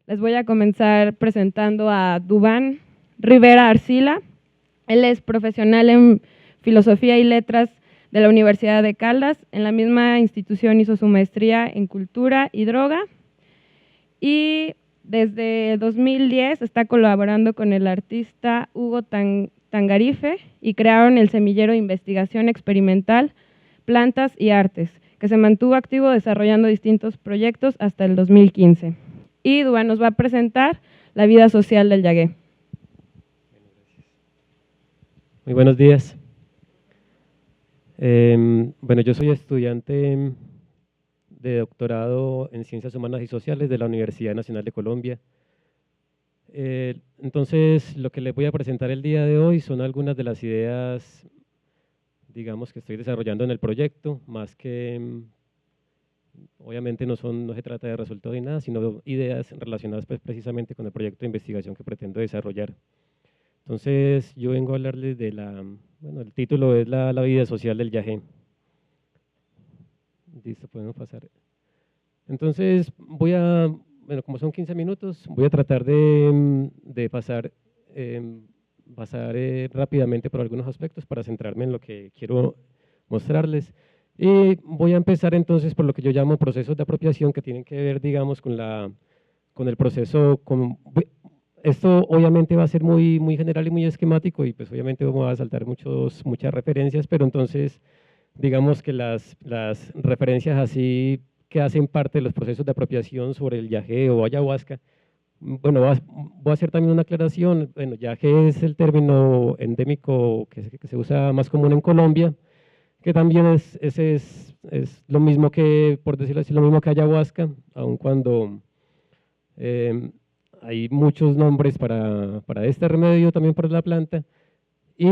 Les voy a comenzar presentando a Duván Rivera Arcila. Él es profesional en Filosofía y Letras de la Universidad de Caldas. En la misma institución hizo su maestría en Cultura y Droga. Y desde 2010 está colaborando con el artista Hugo Tangarife y crearon el semillero de investigación experimental Plantas y Artes, que se mantuvo activo desarrollando distintos proyectos hasta el 2015. Y Duván nos va a presentar la vida social del Yagué. Muy buenos días. Bueno, yo soy estudiante de doctorado en Ciencias Humanas y Sociales de la Universidad Nacional de Colombia. Entonces, lo que les voy a presentar el día de hoy son algunas de las ideas, digamos, que estoy desarrollando en el proyecto, más que, obviamente no se trata de resultados ni nada, sino ideas relacionadas pues, precisamente con el proyecto de investigación que pretendo desarrollar. Entonces, yo vengo a hablarles de bueno, el título es la vida social del Yagué. Listo, podemos pasar. Entonces, bueno, como son 15 minutos, voy a tratar de pasar rápidamente por algunos aspectos para centrarme en lo que quiero mostrarles. Y voy a empezar entonces por lo que yo llamo procesos de apropiación que tienen que ver, digamos, con el proceso. Esto obviamente va a ser muy general y muy esquemático y pues obviamente vamos a saltar muchas referencias, pero entonces digamos que las referencias así que hacen parte de los procesos de apropiación sobre el yagé o ayahuasca. Bueno, voy a hacer también una aclaración. Bueno, yagé es el término endémico que se usa más común en Colombia, que también es lo mismo que, por decirlo así, lo mismo que ayahuasca, aun cuando hay muchos nombres para este remedio, también para la planta. Y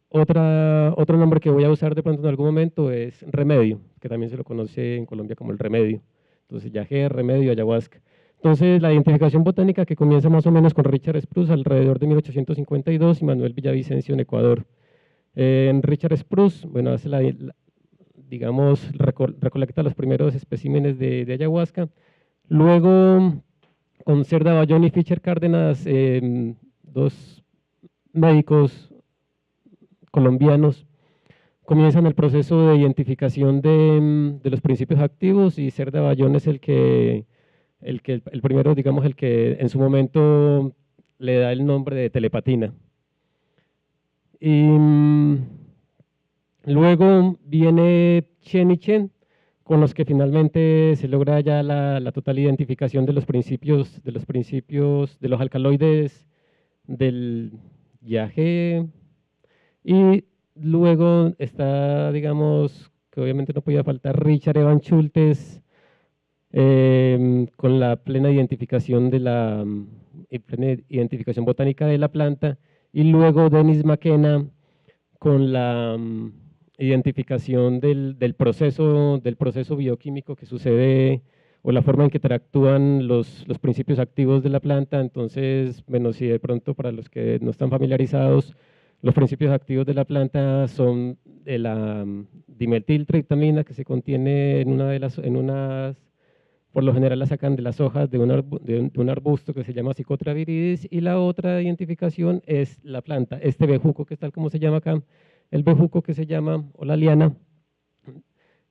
otro nombre que voy a usar de pronto en algún momento es remedio, que también se lo conoce en Colombia como el remedio. Entonces, yagé, remedio, ayahuasca. Entonces, la identificación botánica que comienza más o menos con Richard Spruce alrededor de 1852 y Manuel Villavicencio en Ecuador. Richard Spruce, bueno, hace digamos, recolecta los primeros especímenes de ayahuasca. Luego, con Cerda Bayón y Fischer Cárdenas, dos médicos colombianos, comienzan el proceso de identificación de los principios activos y Cerda Bayón es el primero, digamos, el que en su momento le da el nombre de telepatina. Y luego viene Chen y Chen, con los que finalmente se logra ya la total identificación de los principios de los alcaloides del yagé. Y luego está, digamos, que obviamente no podía faltar Richard Evan Schultes, con la plena identificación plena identificación botánica de la planta, y luego Dennis McKenna con la identificación del proceso bioquímico que sucede o la forma en que interactúan los principios activos de la planta. Entonces, bueno, si de pronto para los que no están familiarizados, los principios activos de la planta son de la dimetiltriptamina que se contiene por lo general la sacan de las hojas de un arbusto que se llama Psychotria viridis, y la otra identificación es la planta, este bejuco que es tal como se llama acá, el bejuco que se llama, o la liana,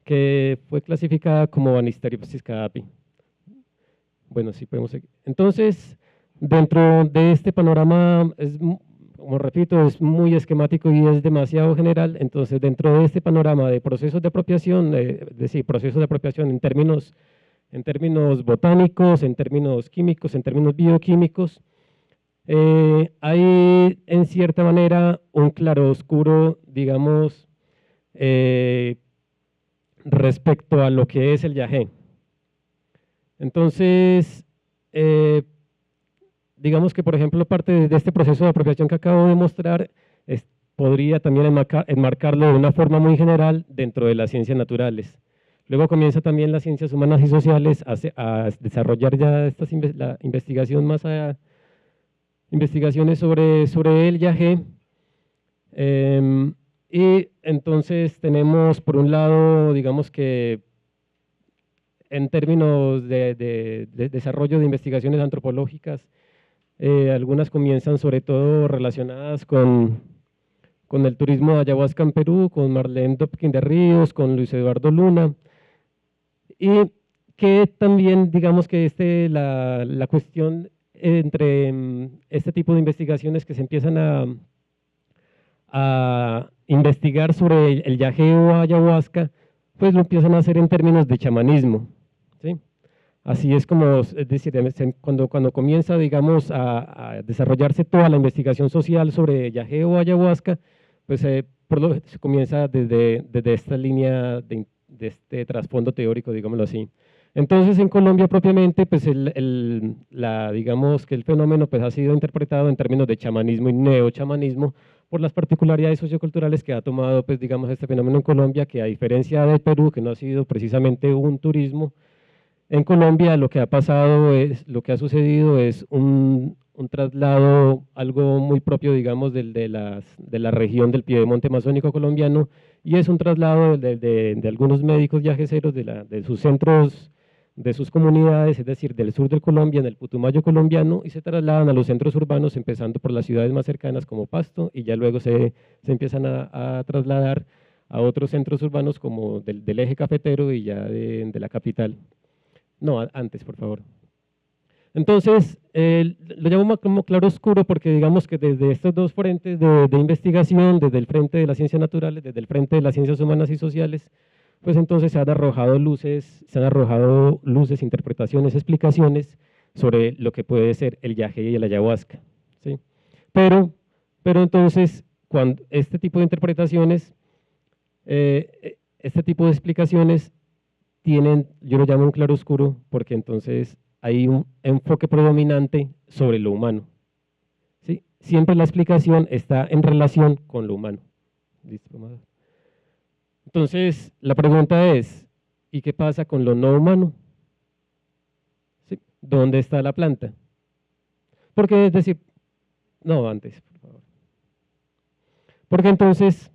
que fue clasificada como Banisteriopsis caapi. Bueno, sí podemos seguir. Entonces, dentro de este panorama, como repito, es muy esquemático y es demasiado general. Entonces, dentro de este panorama de procesos de apropiación, procesos de apropiación en términos botánicos, en términos químicos, en términos bioquímicos, hay en cierta manera un claroscuro, digamos, respecto a lo que es el yagé. Entonces, digamos que, por ejemplo, parte de este proceso de apropiación que acabo de mostrar podría también enmarcarlo de una forma muy general dentro de las ciencias naturales. Luego comienza también las ciencias humanas y sociales a desarrollar ya la investigación más allá, investigaciones sobre el yagé. Y entonces tenemos, por un lado, digamos que en términos de desarrollo de investigaciones antropológicas, algunas comienzan sobre todo relacionadas con el turismo de ayahuasca en Perú, con Marlene Dopkin de Ríos, con Luis Eduardo Luna, y que también digamos que la cuestión entre este tipo de investigaciones que se empiezan a investigar sobre el yagé o ayahuasca, pues lo empiezan a hacer en términos de chamanismo, ¿sí? Así es como, es decir, cuando comienza, digamos, a desarrollarse toda la investigación social sobre yagé o ayahuasca, pues se comienza desde esta línea de este trasfondo teórico, digámoslo así. Entonces, en Colombia propiamente, pues digamos que el fenómeno pues, ha sido interpretado en términos de chamanismo y neochamanismo por las particularidades socioculturales que ha tomado, pues, digamos, este fenómeno en Colombia, que a diferencia de Perú, que no ha sido precisamente un turismo, en Colombia lo que ha pasado lo que ha sucedido es un traslado, algo muy propio, digamos, de la región del piedemonte amazónico colombiano, y es un traslado de algunos médicos yajeseros de sus centros, de sus comunidades, es decir, del sur de Colombia, en el Putumayo colombiano, y se trasladan a los centros urbanos, empezando por las ciudades más cercanas como Pasto, y ya luego se empiezan a trasladar a otros centros urbanos como del eje cafetero y ya de la capital. No, antes, por favor. Entonces, lo llamo como claroscuro porque digamos que desde estos dos frentes de investigación, desde el frente de las ciencias naturales, desde el frente de las ciencias humanas y sociales, pues entonces se han arrojado luces, interpretaciones, explicaciones sobre lo que puede ser el yagé y el ayahuasca, ¿sí? Pero entonces, cuando este tipo de interpretaciones, este tipo de explicaciones tienen, yo lo llamo un claroscuro, porque entonces hay un enfoque predominante sobre lo humano, ¿sí? Siempre la explicación está en relación con lo humano. ¿Listo? Entonces, la pregunta es, ¿y qué pasa con lo no humano? ¿Sí? ¿Dónde está la planta? Porque, es decir, no, antes, por favor. Porque entonces,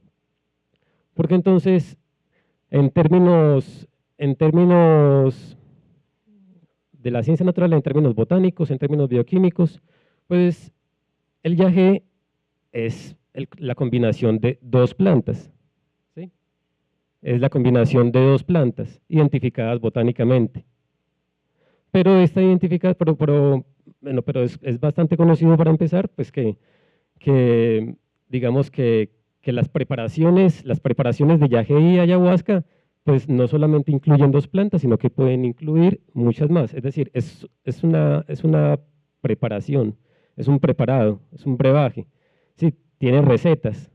en términos de la ciencia natural, en términos botánicos, en términos bioquímicos, pues el yagé es la combinación de dos plantas, ¿sí? Es la combinación de dos plantas identificadas botánicamente. Pero esta identificada, bueno, pero es bastante conocido para empezar, pues que digamos que las preparaciones de yagé y ayahuasca pues no solamente incluyen dos plantas, sino que pueden incluir muchas más. Es decir, es una preparación, es un preparado, es un brebaje. Sí, tiene recetas.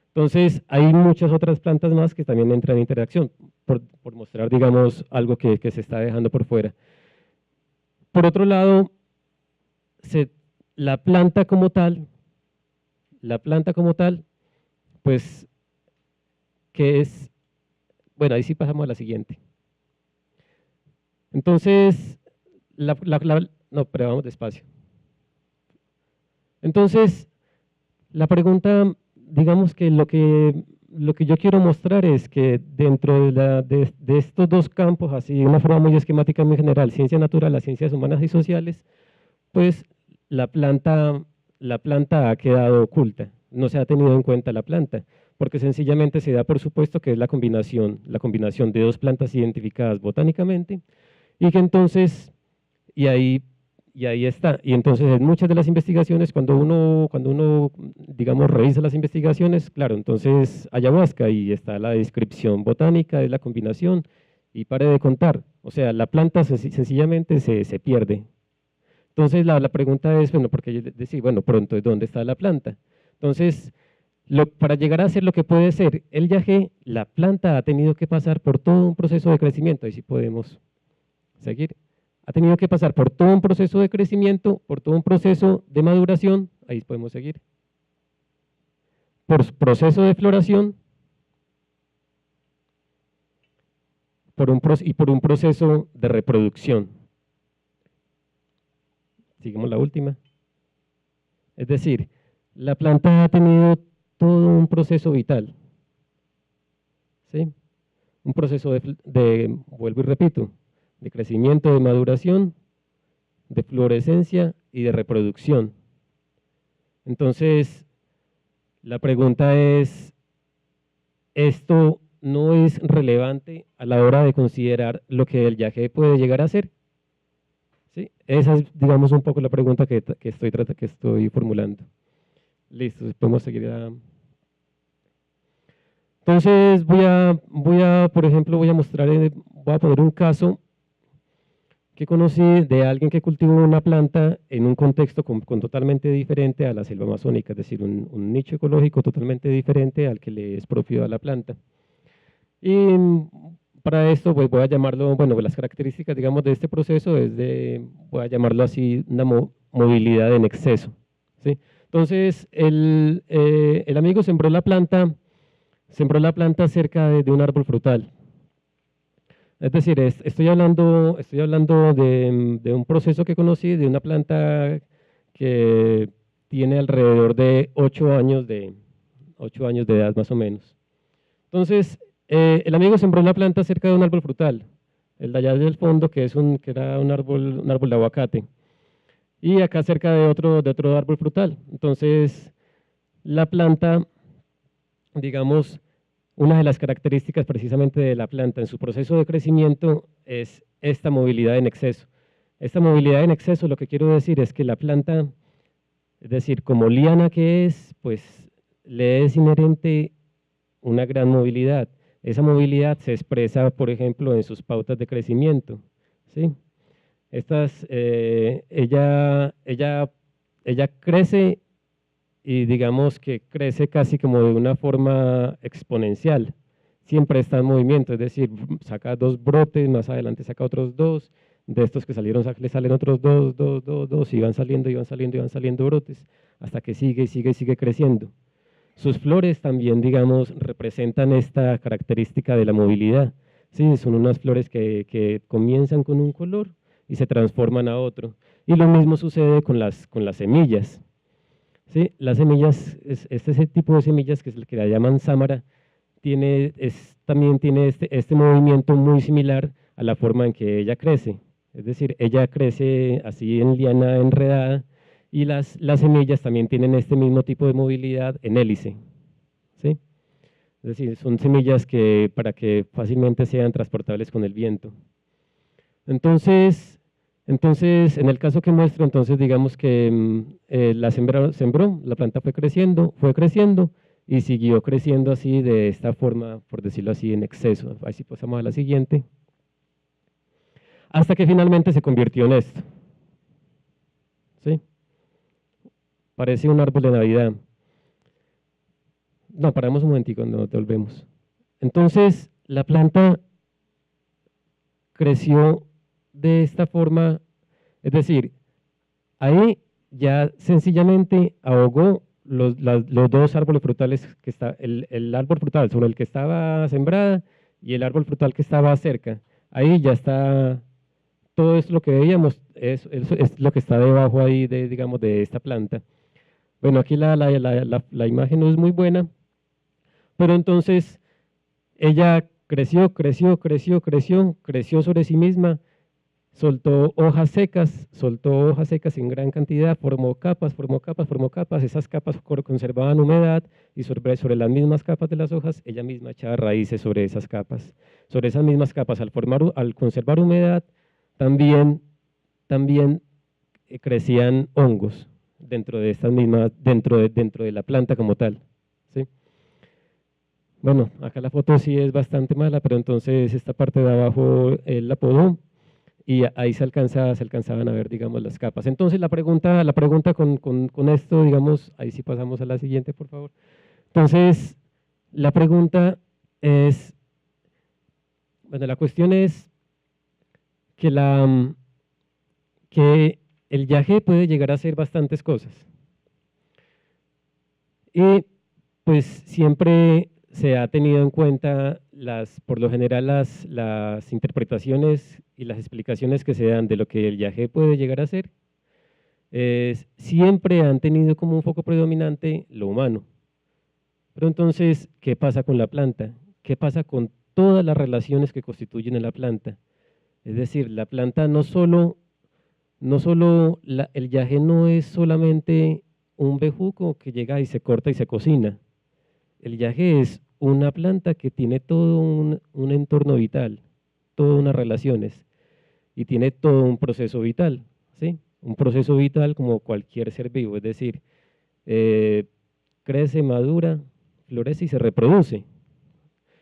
Entonces, hay muchas otras plantas más que también entran en interacción, por mostrar, digamos, algo que se está dejando por fuera. Por otro lado, la planta como tal, pues, que es, bueno, ahí sí pasamos a la siguiente. Entonces, no, pero vamos despacio. Entonces, la pregunta, digamos que lo que yo quiero mostrar es que dentro de estos dos campos, así de una forma muy esquemática muy general, ciencia natural, las ciencias humanas y sociales, pues la planta ha quedado oculta, no se ha tenido en cuenta la planta, porque sencillamente se da por supuesto que es la combinación de dos plantas identificadas botánicamente, y que entonces, y ahí está, y entonces en muchas de las investigaciones, cuando uno digamos, revisa las investigaciones, claro, entonces ayahuasca, y está la descripción botánica de la combinación, y pare de contar, o sea, la planta sencillamente se pierde. Entonces la pregunta es, bueno, porque yo decía, bueno, pronto, ¿dónde está la planta? Entonces, para llegar a ser lo que puede ser el yagé, la planta ha tenido que pasar por todo un proceso de crecimiento, ahí sí podemos seguir, ha tenido que pasar por todo un proceso de crecimiento, por todo un proceso de maduración, ahí podemos seguir, por proceso de floración, y por un proceso de reproducción. Seguimos la última. Es decir, la planta ha tenido todo un proceso vital, ¿sí? Un proceso vuelvo y repito, de crecimiento, de maduración, de fluorescencia y de reproducción. Entonces, la pregunta es, ¿esto no es relevante a la hora de considerar lo que el yagé puede llegar a ser? ¿Sí? Esa es, digamos, un poco la pregunta que estoy formulando. Listo, podemos seguir. Entonces, por ejemplo, voy a poner un caso que conocí de alguien que cultivó una planta en un contexto totalmente diferente a la selva amazónica, es decir, un nicho ecológico totalmente diferente al que le es propio a la planta. Y para esto pues, voy a llamarlo, bueno, las características, digamos, de este proceso voy a llamarlo así, una movilidad en exceso, ¿sí? Entonces, el amigo sembró la planta cerca de un árbol frutal. Es decir, estoy hablando de un proceso que conocí, de una planta que tiene alrededor de 8 años de edad más o menos. Entonces, el amigo sembró la planta cerca de un árbol frutal, el de allá del fondo, que era un árbol de aguacate, y acá cerca de otro árbol frutal. Entonces, la planta, digamos, una de las características precisamente de la planta en su proceso de crecimiento es esta movilidad en exceso. Esta movilidad en exceso, lo que quiero decir es que la planta, es decir, como liana que es, pues le es inherente una gran movilidad. Esa movilidad se expresa, por ejemplo, en sus pautas de crecimiento, ¿sí? Ella crece y digamos que crece casi como de una forma exponencial. Siempre está en movimiento, es decir, saca 2 brotes, más adelante saca otros 2, de estos que salieron le salen otros 2, y van saliendo brotes, hasta que sigue creciendo. Sus flores también, digamos, representan esta característica de la movilidad. Sí, son unas flores que comienzan con un color y se transforman a otro. Y lo mismo sucede con las semillas. ¿Sí? Las semillas, ese tipo de semillas que es el que la llaman sámara, también tiene este movimiento muy similar a la forma en que ella crece. Es decir, ella crece así en liana enredada y las semillas también tienen este mismo tipo de movilidad en hélice. ¿Sí? Es decir, son semillas para que fácilmente sean transportables con el viento. Entonces, en el caso que muestro, entonces digamos que la sembró, la planta fue creciendo y siguió creciendo así de esta forma, por decirlo así, en exceso. Así pasamos a la siguiente. Hasta que finalmente se convirtió en esto. ¿Sí? Parece un árbol de Navidad. No, paramos un momentico cuando nos volvemos. Entonces, la planta creció de esta forma, es decir, ahí ya sencillamente ahogó los 2 árboles frutales que está, el árbol frutal sobre el que estaba sembrada y el árbol frutal que estaba cerca. Ahí ya está, todo esto lo que veíamos es lo que está debajo ahí digamos, de esta planta. Bueno, aquí la imagen no es muy buena, pero entonces ella creció sobre sí misma, soltó hojas secas en gran cantidad, formó capas, esas capas conservaban humedad y sobre las mismas capas de las hojas, ella misma echaba raíces sobre esas capas. Sobre esas mismas capas, al conservar humedad, también crecían hongos dentro de estas mismas, dentro de la planta como tal. ¿Sí? Bueno, acá la foto sí es bastante mala, pero entonces esta parte de abajo él la podó y ahí se alcanzaban a ver, digamos, las capas. Entonces la pregunta con esto, digamos, ahí sí pasamos a la siguiente, por favor. Entonces, la pregunta es, bueno, la cuestión es que el yagé puede llegar a hacer bastantes cosas. Y pues siempre se ha tenido en cuenta, por lo general, las interpretaciones y las explicaciones que se dan de lo que el yagé puede llegar a ser, siempre han tenido como un foco predominante lo humano. Pero entonces, ¿qué pasa con la planta? ¿Qué pasa con todas las relaciones que constituyen a la planta? Es decir, la planta el yagé no es solamente un bejuco que llega y se corta y se cocina. El yagé es una planta que tiene todo un entorno vital, todas unas relaciones y tiene todo un proceso vital, ¿sí? Un proceso vital como cualquier ser vivo, es decir, crece, madura, florece y se reproduce.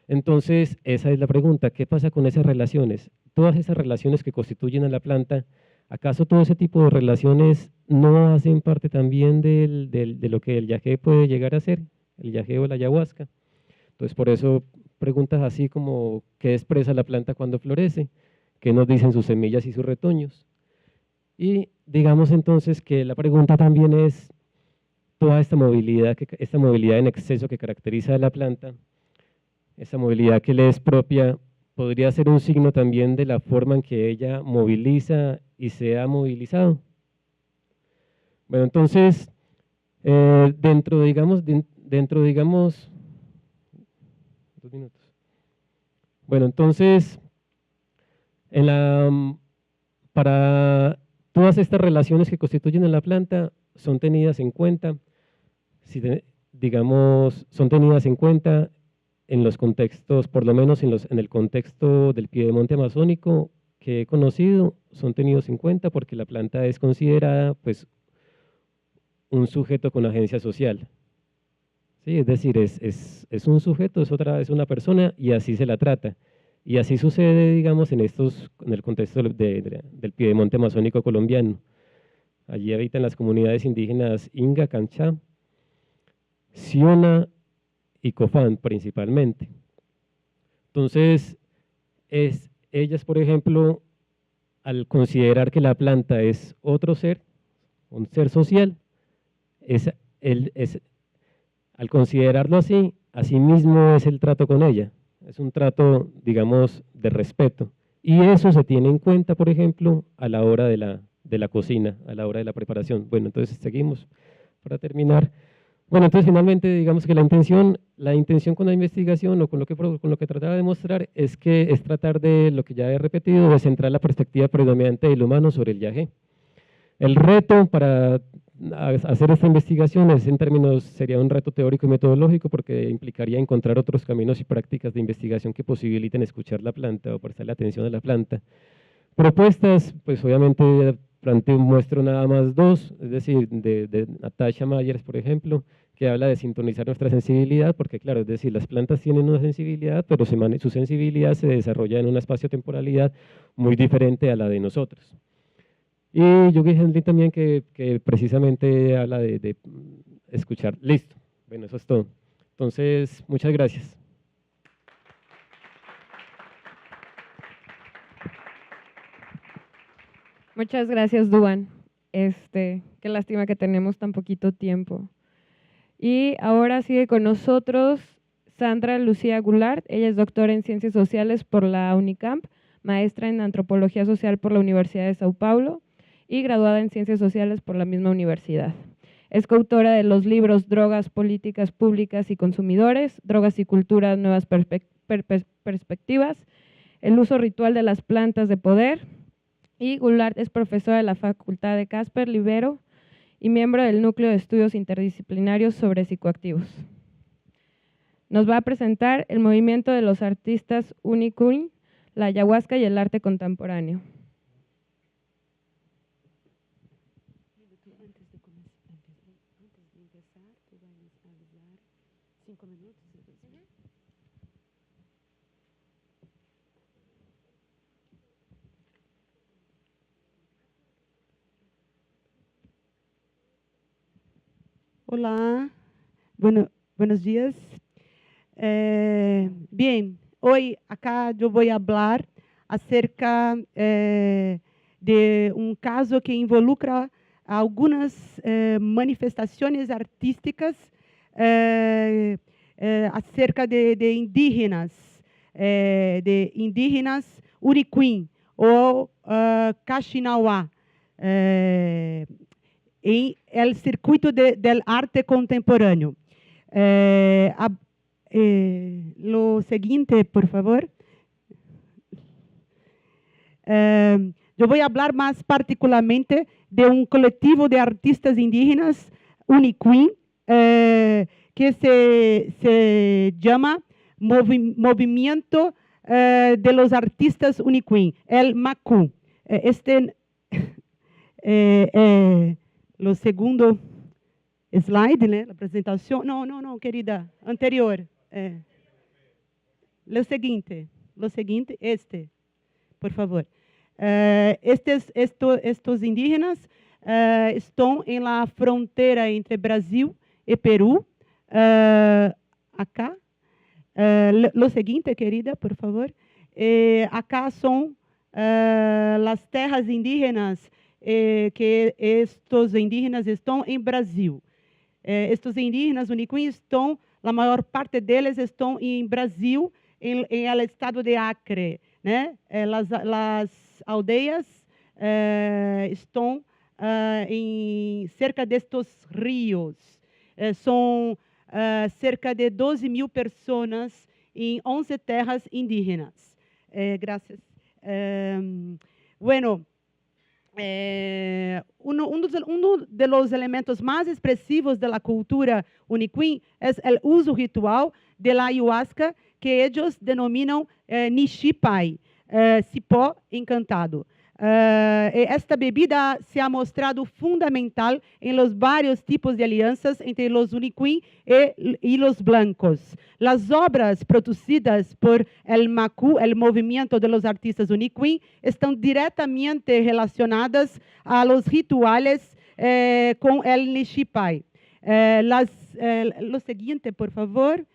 Entonces, esa es la pregunta, ¿qué pasa con esas relaciones? Todas esas relaciones que constituyen a la planta, ¿acaso todo ese tipo de relaciones no hacen parte también de lo que el yagé puede llegar a ser, el yagé o la ayahuasca? Entonces, por eso preguntas así como, ¿qué expresa la planta cuando florece? ¿Qué nos dicen sus semillas y sus retoños? Y digamos entonces que la pregunta también es, toda esta movilidad en exceso que caracteriza a la planta, esa movilidad que le es propia, podría ser un signo también de la forma en que ella moviliza y se ha movilizado. Bueno, entonces, digamos, 2 minutos. Bueno, entonces, para todas estas relaciones que constituyen a la planta son tenidas en cuenta, son tenidas en cuenta en los contextos, por lo menos en el contexto del piedemonte amazónico que he conocido, son tenidos en cuenta porque la planta es considerada pues un sujeto con agencia social. ¿Sí? Es decir, es un sujeto, es una persona y así se la trata. Y así sucede, digamos, en el contexto del piedemonte amazónico colombiano. Allí habitan las comunidades indígenas Inga, Canchá, Siona y Cofán principalmente. Entonces, ellas, por ejemplo, al considerar que la planta es otro ser, un ser social, al considerarlo así, mismo es el trato con ella. Es un trato, digamos, de respeto. Y eso se tiene en cuenta, por ejemplo, a la hora de la cocina, a la hora de la preparación. Bueno, entonces seguimos para terminar. Bueno, entonces finalmente digamos que la intención con la investigación o con lo que trataba de mostrar es tratar de, lo que ya he repetido, de centrar la perspectiva predominante del humano sobre el yagé. El reto para hacer esta investigación sería un reto teórico y metodológico porque implicaría encontrar otros caminos y prácticas de investigación que posibiliten escuchar la planta o prestarle atención a la planta. Propuestas, pues obviamente muestro nada más 2, es decir, de Natasha Myers, por ejemplo, que habla de sintonizar nuestra sensibilidad, porque claro, es decir, las plantas tienen una sensibilidad, pero su sensibilidad se desarrolla en una espacio-temporalidad muy diferente a la de nosotros. Y Yugi Henley también que precisamente habla de escuchar. Listo, bueno, eso es todo. Entonces, muchas gracias. Muchas gracias, Duan. Qué lástima que tenemos tan poquito tiempo. Y ahora sigue con nosotros Sandra Lucía Goulart. Ella es doctora en Ciencias Sociales por la Unicamp, maestra en Antropología Social por la Universidad de Sao Paulo y graduada en Ciencias Sociales por la misma universidad. Es coautora de los libros Drogas, Políticas Públicas y Consumidores, Drogas y Cultura, Nuevas Perspectivas, El uso ritual de las plantas de poder, y Goulart es profesora de la Facultad de Casper Libero y miembro del Núcleo de Estudios Interdisciplinarios sobre Psicoactivos. Nos va a presentar el movimiento de los artistas Unicuin, la ayahuasca y el arte contemporáneo. Olá, buenos días. Bien, hoy acá yo voy a hablar acerca de un caso que involucra algunas manifestaciones artísticas acerca de indígenas Unicuin o Kaxinawa, em el circuito del arte contemporáneo. Lo seguinte, por favor. Yo voy a hablar más particularmente de un colectivo de artistas indígenas, Uniquim, que se llama Movimiento de los Artistas Uniquim, el MACU. Lo segundo slide, né? La presentación. No, querida, anterior. Lo seguinte, por favor. Estos indígenas estão em la fronteira entre Brasil e Peru. Acá. Lo seguinte, querida, por favor. Acá são as terras indígenas que estes indígenas estão em Brasil. Estes indígenas Uniquim estão, a maior parte deles estão em Brasil, em el estado de Acre, né? As aldeias estão em cerca destes rios. São cerca de 12.000 pessoas em 11 terras indígenas. Gracias. Bueno, uno de los elementos más expresivos de la cultura Uniquim es el uso ritual de la ayahuasca, que ellos denominan Nixipai, cipó encantado. Esta bebida se ha mostrado fundamental en los varios tipos de alianzas entre los Uniquim y los blancos. Las obras producidas por el MACU, el Movimiento de los Artistas Uniquim, están directamente relacionadas a los rituales con el Nixipai. Lo siguiente, por favor.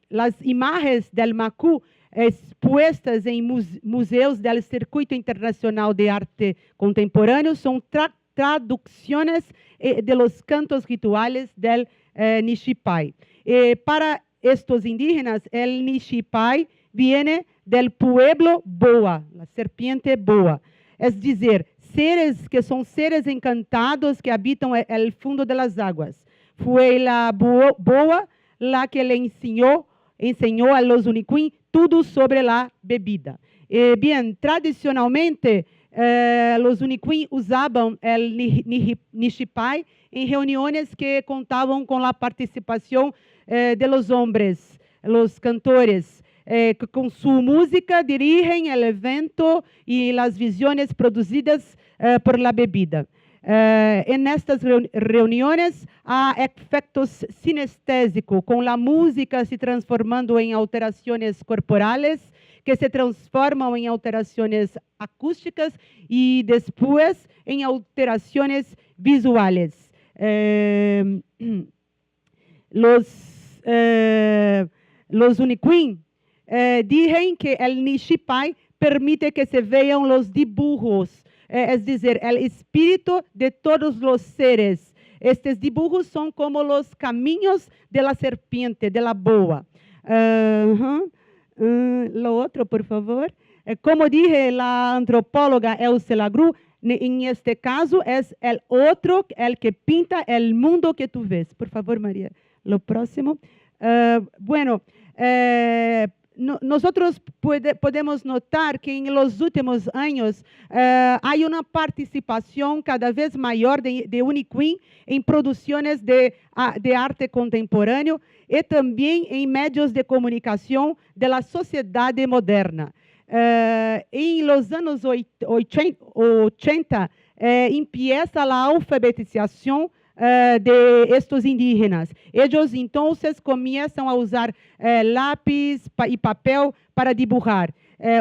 Las imágenes del MACU expuestas em museus do Circuito Internacional de Arte Contemporâneo são traduções de los cantos rituales del Nixipai. Para estos indígenas, el Nixipai viene del pueblo Boa, la serpiente Boa. Es dizer, seres que são seres encantados que habitam el fundo de las aguas. Foi la Boa la que le enseñó a los Uniquim tudo sobre la bebida. Bien, tradicionalmente, los Uniquim usaban el Nixipai en reuniones que contaban con la participación de los hombres, los cantores, que con su música dirigen el evento y las visiones producidas por la bebida. En estas reuniones há efectos sinestésicos, com a música se transformando em alterações corporais, que se transformam em alterações acústicas e depois em alterações visuais. Los Uniquim dizem que o Nixipai permite que se vejam os dibujos, es dizer, el espíritu de todos los seres. Estes dibujos son como los caminos de la serpiente, de la boa. Lo otro, por favor. Como dije la antropóloga Else Lagru, en este caso es el otro el que pinta el mundo que tú ves. Por favor, María. Lo próximo. Bueno, nosotros podemos notar que en los últimos años hay una participación cada vez mayor de Uniquim en producciones de arte contemporáneo y también en medios de comunicación de la sociedad moderna. En los años 80 empieza la alfabetización de estos indígenas. Ellos entonces comienzan a usar lápiz y papel para dibujar.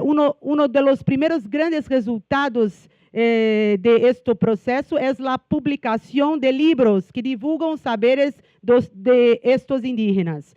Uno de los primeros grandes resultados de este proceso es la publicación de libros que divulgan saberes de estos indígenas.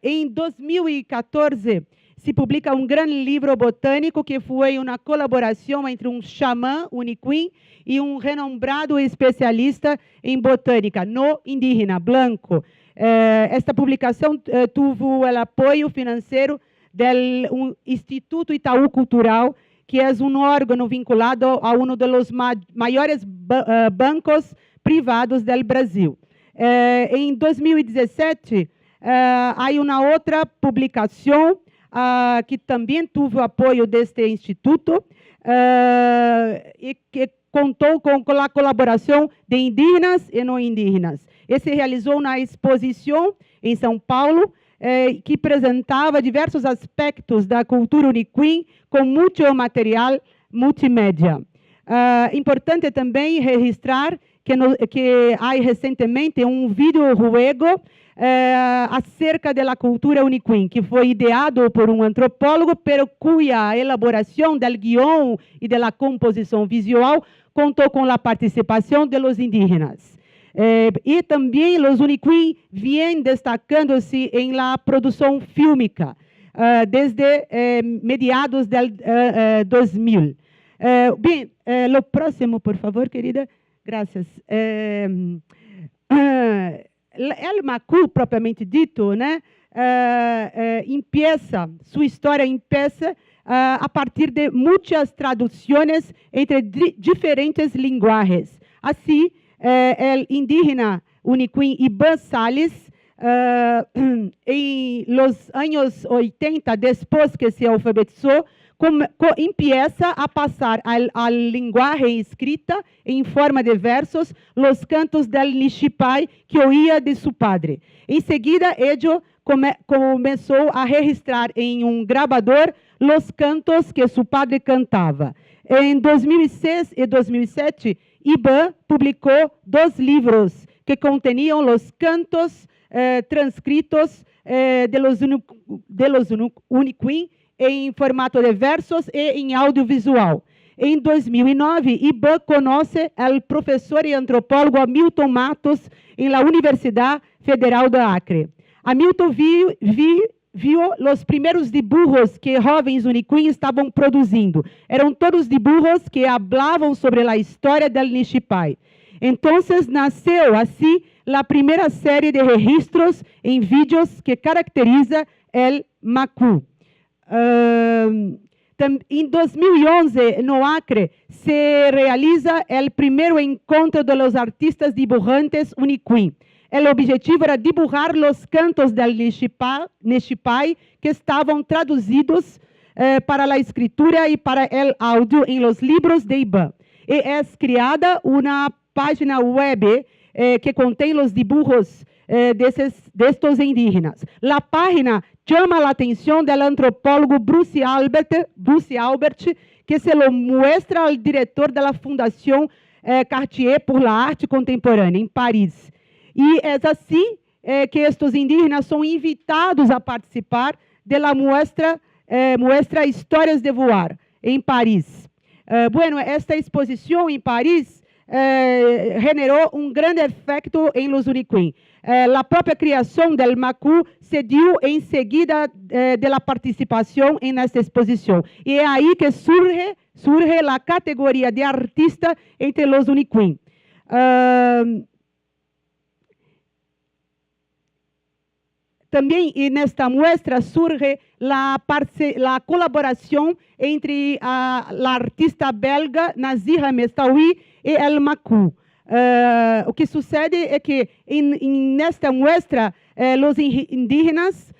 En 2014 se publica um grande livro botânico que foi uma colaboração entre um xamã Uniquim e um renombrado especialista em botânica no indígena blanco. Esta publicação teve o apoio financeiro do Instituto Itaú Cultural, que é um órgão vinculado a um dos maiores bancos privados do Brasil. Em 2017, há uma outra publicação que também teve o apoio deste instituto, e que contou com a colaboração de indígenas e não indígenas. E se realizou uma exposição em São Paulo, que apresentava diversos aspectos da cultura uniquim com muito material multimédia. Importante também registrar que há recentemente um videojuego acerca da cultura uniquim, que foi ideado por um antropólogo, pero cuya elaboração do guião e da composição visual contou com a participação de los indígenas. E também os uniquim vêm destacando-se em la produção fílmica, desde mediados del 2000. Bem, lo próximo, por favor, querida. Graças. El Macu, propriamente dito, né, sua história empieza a partir de muitas traduções entre diferentes linguagens. Assim, o indígena uniquim Iban Salles, em los anos 80, depois que se alfabetizou, empieza a passar a linguagem escrita em forma de versos, los cantos del Nixipai que oía de seu padre. Em seguida, ele começou a registrar em um gravador los cantos que seu padre cantava. Em 2006 e 2007, Iban publicou 2 livros que conteniam los cantos transcritos de los uniquim em formato de versos e em audiovisual. Em 2009, Iban conhece o professor e antropólogo Hamilton Matos em la Universidade Federal do Acre. Hamilton viu os primeiros dibujos que jovens uniquim estavam produzindo. Eram todos dibujos que falavam sobre a história del Nixipai. Então, nasceu assim a primeira série de registros em vídeos que caracteriza el Macu. Em 2011, no Acre, se realiza o primeiro encontro de los artistas dibujantes uniquim. O objetivo era dibujar os cantos del Nixipai que estavam traduzidos para a escritura e para o áudio em los livros de Iban. E é criada uma página web que contém os dibujos destes indígenas. A página chama a atenção do antropólogo Bruce Albert, que se lo muestra ao diretor da Fundação Cartier por la Arte Contemporânea, em Paris. E é assim que estes indígenas são invitados a participar da muestra Histórias de Voar, em Paris. Bueno, esta exposição em Paris generou um grande efeito em los uniquim. A própria criação del Macu se deu em seguida da participação nesta exposição. E é aí que surge a categoria de artista entre los uniquim. Também nesta muestra surge a colaboração entre a artista belga Nazira Mestaoui e el Macu. O que sucede é que nesta muestra os indígenas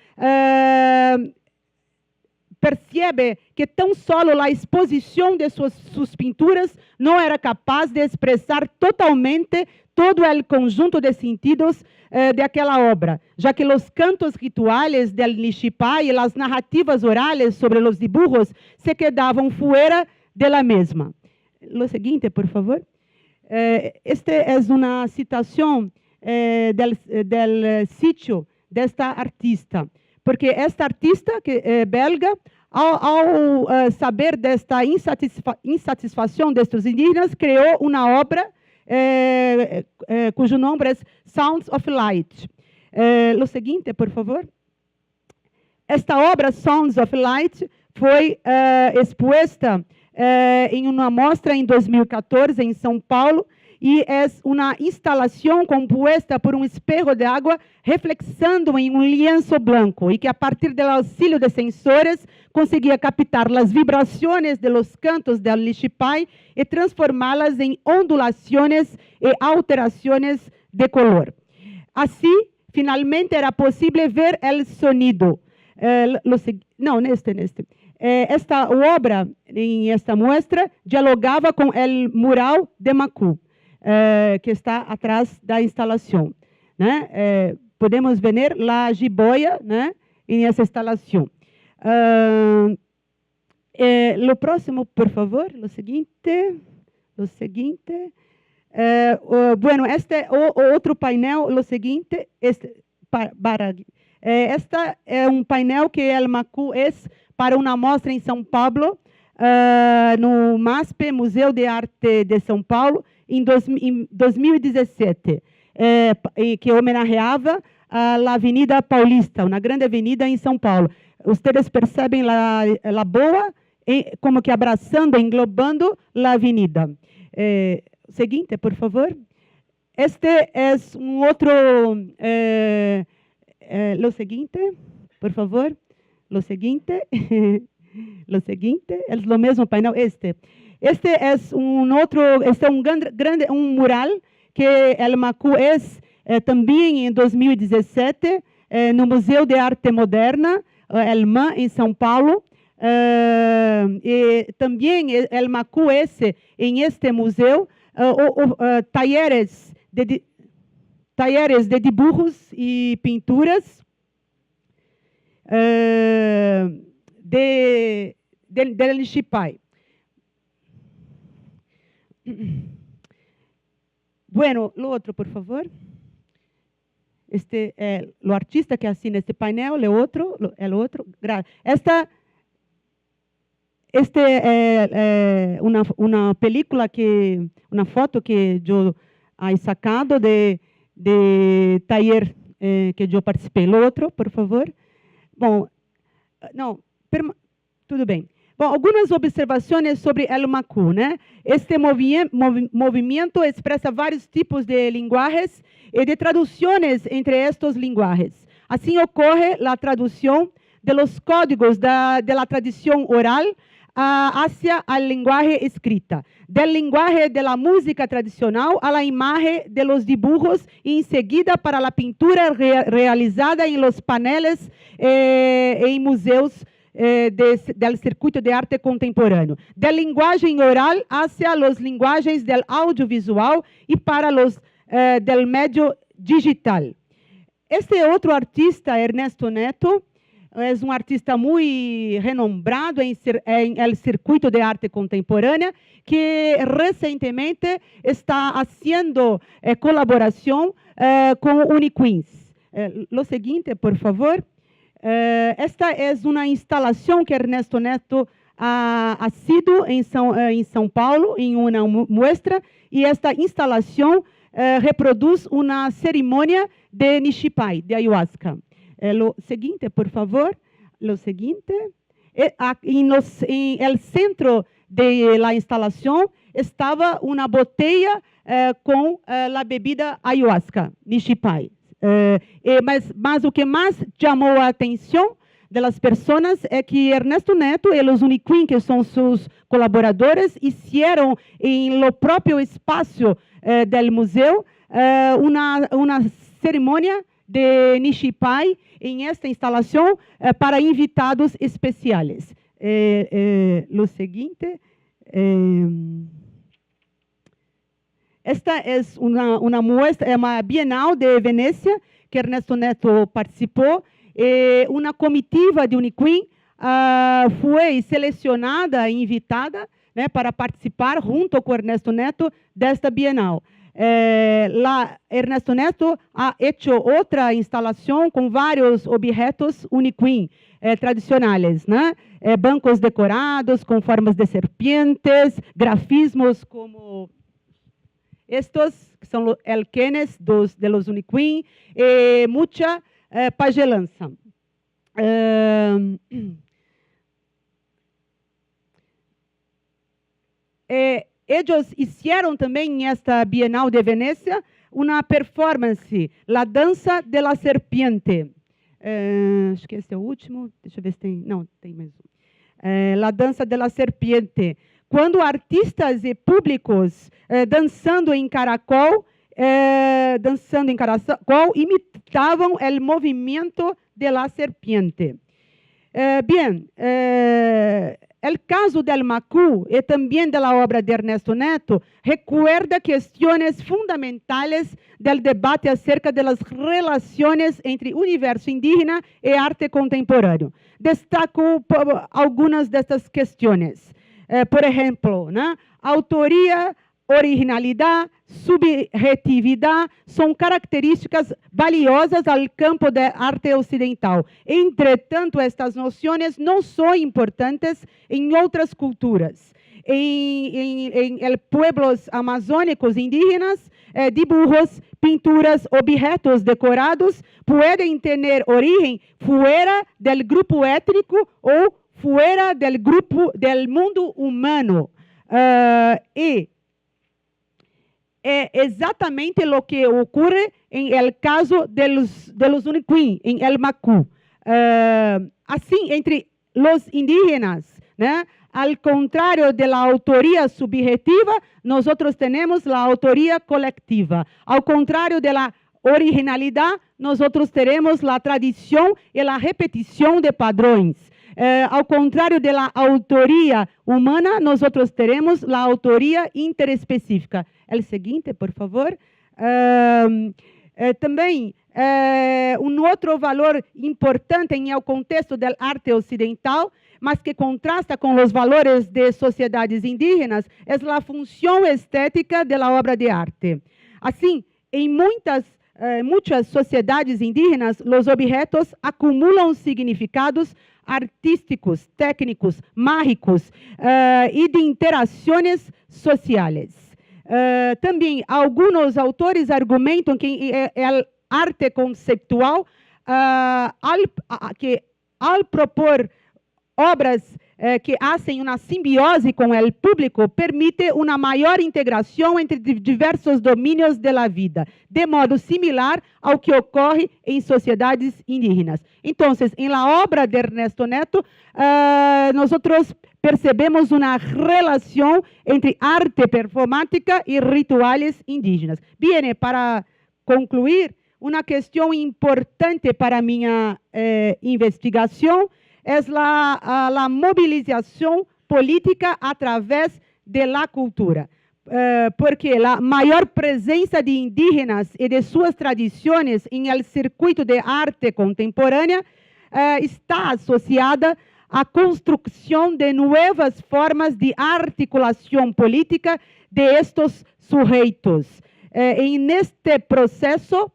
percebem que tão só a exposição de suas pinturas não era capaz de expressar totalmente todo o conjunto de sentidos daquela obra, já que os cantos rituais del Nixipai e as narrativas orales sobre os dibujos se quedavam fora de la mesma. Lo seguinte, por favor. Esta é uma citação del sítio desta artista, porque esta artista que belga, ao saber desta insatisfação destes indígenas, criou uma obra cujo nome é Sounds of Light. Lo seguinte, por favor. Esta obra, Sounds of Light, foi exposta em uma mostra em 2014 em São Paulo e é uma instalação composta por um espejo de água reflexando em um lienzo branco e que a partir do auxílio de sensores conseguia captar as vibrações de los cantos del Nixipai e transformá-las em ondulações e alterações de color. Assim, finalmente era possível ver o sonido. Neste. Esta obra, em esta muestra, dialogava com o mural de Macu, que está atrás da instalação, né? Podemos ver a jiboia, né, em essa instalação. Lo próximo, por favor, lo seguinte. Bueno, este outro painel, lo seguinte, este é painel que o Macu é para uma mostra em São Paulo, no MASP, Museu de Arte de São Paulo, em 2017, que homenageava a Avenida Paulista, uma grande avenida em São Paulo. Vocês percebem a boa, como que abraçando, englobando a avenida. Seguinte, por favor. Este é outro... lo seguinte, por favor. Lo seguinte. Lo seguinte. É o mesmo painel. Este é um mural que o Macu também em 2017 no Museu de Arte Moderna, Alemã, em São Paulo. E também o Macu em este museu talleres de dibujos e pinturas del Xipai. Bueno, lo outro, por favor. Este é o artista que assina este painel, o outro. Este é uma película uma foto que eu he sacado de taller que eu participei. O outro, por favor. Bom, não, tudo bem. Bom, algumas observações sobre o Macu, né? Este movimento expressa vários tipos de linguagens e de traduções entre estes linguagens. Assim ocorre a tradução de los códigos da tradição oral hacia a linguagem escrita, del lenguaje de la música tradicional a la imagen de los dibujos y enseguida para la pintura realizada en los paneles en museos del circuito de arte contemporâneo, da linguagem oral hacia as linguagens del audiovisual e para los del medio digital. Este outro artista, Ernesto Neto, é um artista muito renombrado em el circuito de arte contemporânea, que recentemente está haciendo colaboração com Uniquins. Lo seguinte, por favor. Esta é uma instalação que Ernesto Neto ha sido em São Paulo, em uma muestra, e esta instalação reproduz uma cerimônia de Nixipai, de ayahuasca. Lo seguinte, por favor. Lo seguinte. En el centro de la instalação estava uma botella com a bebida ayahuasca, Nixipai. Mas o que mais chamou a atenção das pessoas é que Ernesto Neto e os Uniquins, que são seus colaboradores, fizeram em lo próprio espaço do museu uma cerimônia de Nixipai em esta instalação para invitados especiais. Lo seguinte. Esta é uma muestra, é uma Bienal de Venecia que Ernesto Neto participou. Uma comitiva de Uniquins foi selecionada e invitada, né, para participar junto com Ernesto Neto desta Bienal. Ernesto Neto ha hecho outra instalação com vários objetos Uniquins tradicionais, né? Bancos decorados com formas de serpientes, grafismos como estes, que são elquenes de los Uniquins, e muita pagelança. Eles hicieron também nesta Bienal de Venecia uma performance, La Dança de la Serpiente. Acho que esse é o último. Deixa eu ver se tem. Não, tem mais um. La Dança de la Serpiente. Quando artistas e públicos dançando em caracol, imitavam o movimento de la serpiente. El caso del Macú y también de la obra de Ernesto Neto recuerda cuestiones fundamentales del debate acerca de las relaciones entre universo indígena y arte contemporáneo. Destaco algunas de estas cuestiones. Por ejemplo, autoría, originalidad, subjetividad son características valiosas al campo del arte occidental. Entretanto, estas nociones no son importantes en otras culturas. En pueblos amazónicos indígenas, dibujos, pinturas, objetos decorados pueden tener origen fuera del grupo étnico o fuera del mundo humano. Y exatamente lo que ocurre en el caso de los Uniquim, en el Macú. Así, entre los indígenas, al contrario de la autoría subjetiva, nosotros tenemos la autoría colectiva. Al contrario de la originalidad, nosotros tenemos la tradición y la repetición de padrões. Al contrario de la autoría humana, nosotros tenemos la autoría interespecífica. El siguiente, por favor. Também, outro valor importante em el contexto del arte ocidental, mas que contrasta com os valores de sociedades indígenas, é a função estética da obra de arte. Assim, em muitas sociedades indígenas, os objetos acumulam significados artísticos, técnicos, mágicos e de interações sociais. Também, alguns autores argumentam que o arte conceptual, ao propor obras que hacen uma simbiose com o público, permite uma maior integração entre diversos domínios da vida, de modo similar ao que ocorre em sociedades indígenas. Então, em la obra de Ernesto Neto, nós percebemos uma relação entre arte performática e rituales indígenas. Bien, para concluir, uma questão importante para minha investigação é a mobilização política através da cultura. Porque a maior presença de indígenas e de suas tradições em el circuito de arte contemporânea está associada à construção de novas formas de articulação política de estos sujeitos. Neste processo,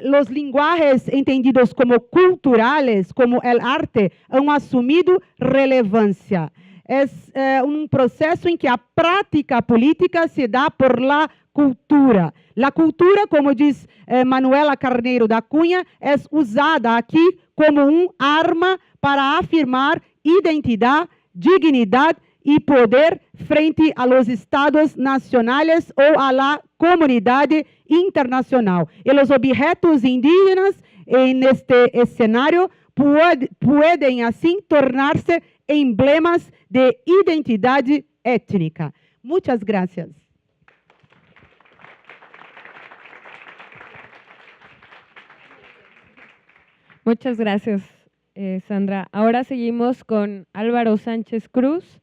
los lenguajes entendidos como culturales, como el arte, han asumido relevancia. Es un proceso en que la práctica política se da por la cultura. La cultura, como dice Manuela Carneiro da Cunha, es usada aquí como un arma para afirmar identidad, dignidad y poder frente a los estados nacionales o a la comunidad internacional. Y los objetos indígenas en este escenario pueden así tornarse emblemas de identidad étnica. Muchas gracias. Muchas gracias, Sandra. Ahora seguimos con Álvaro Sánchez Cruz.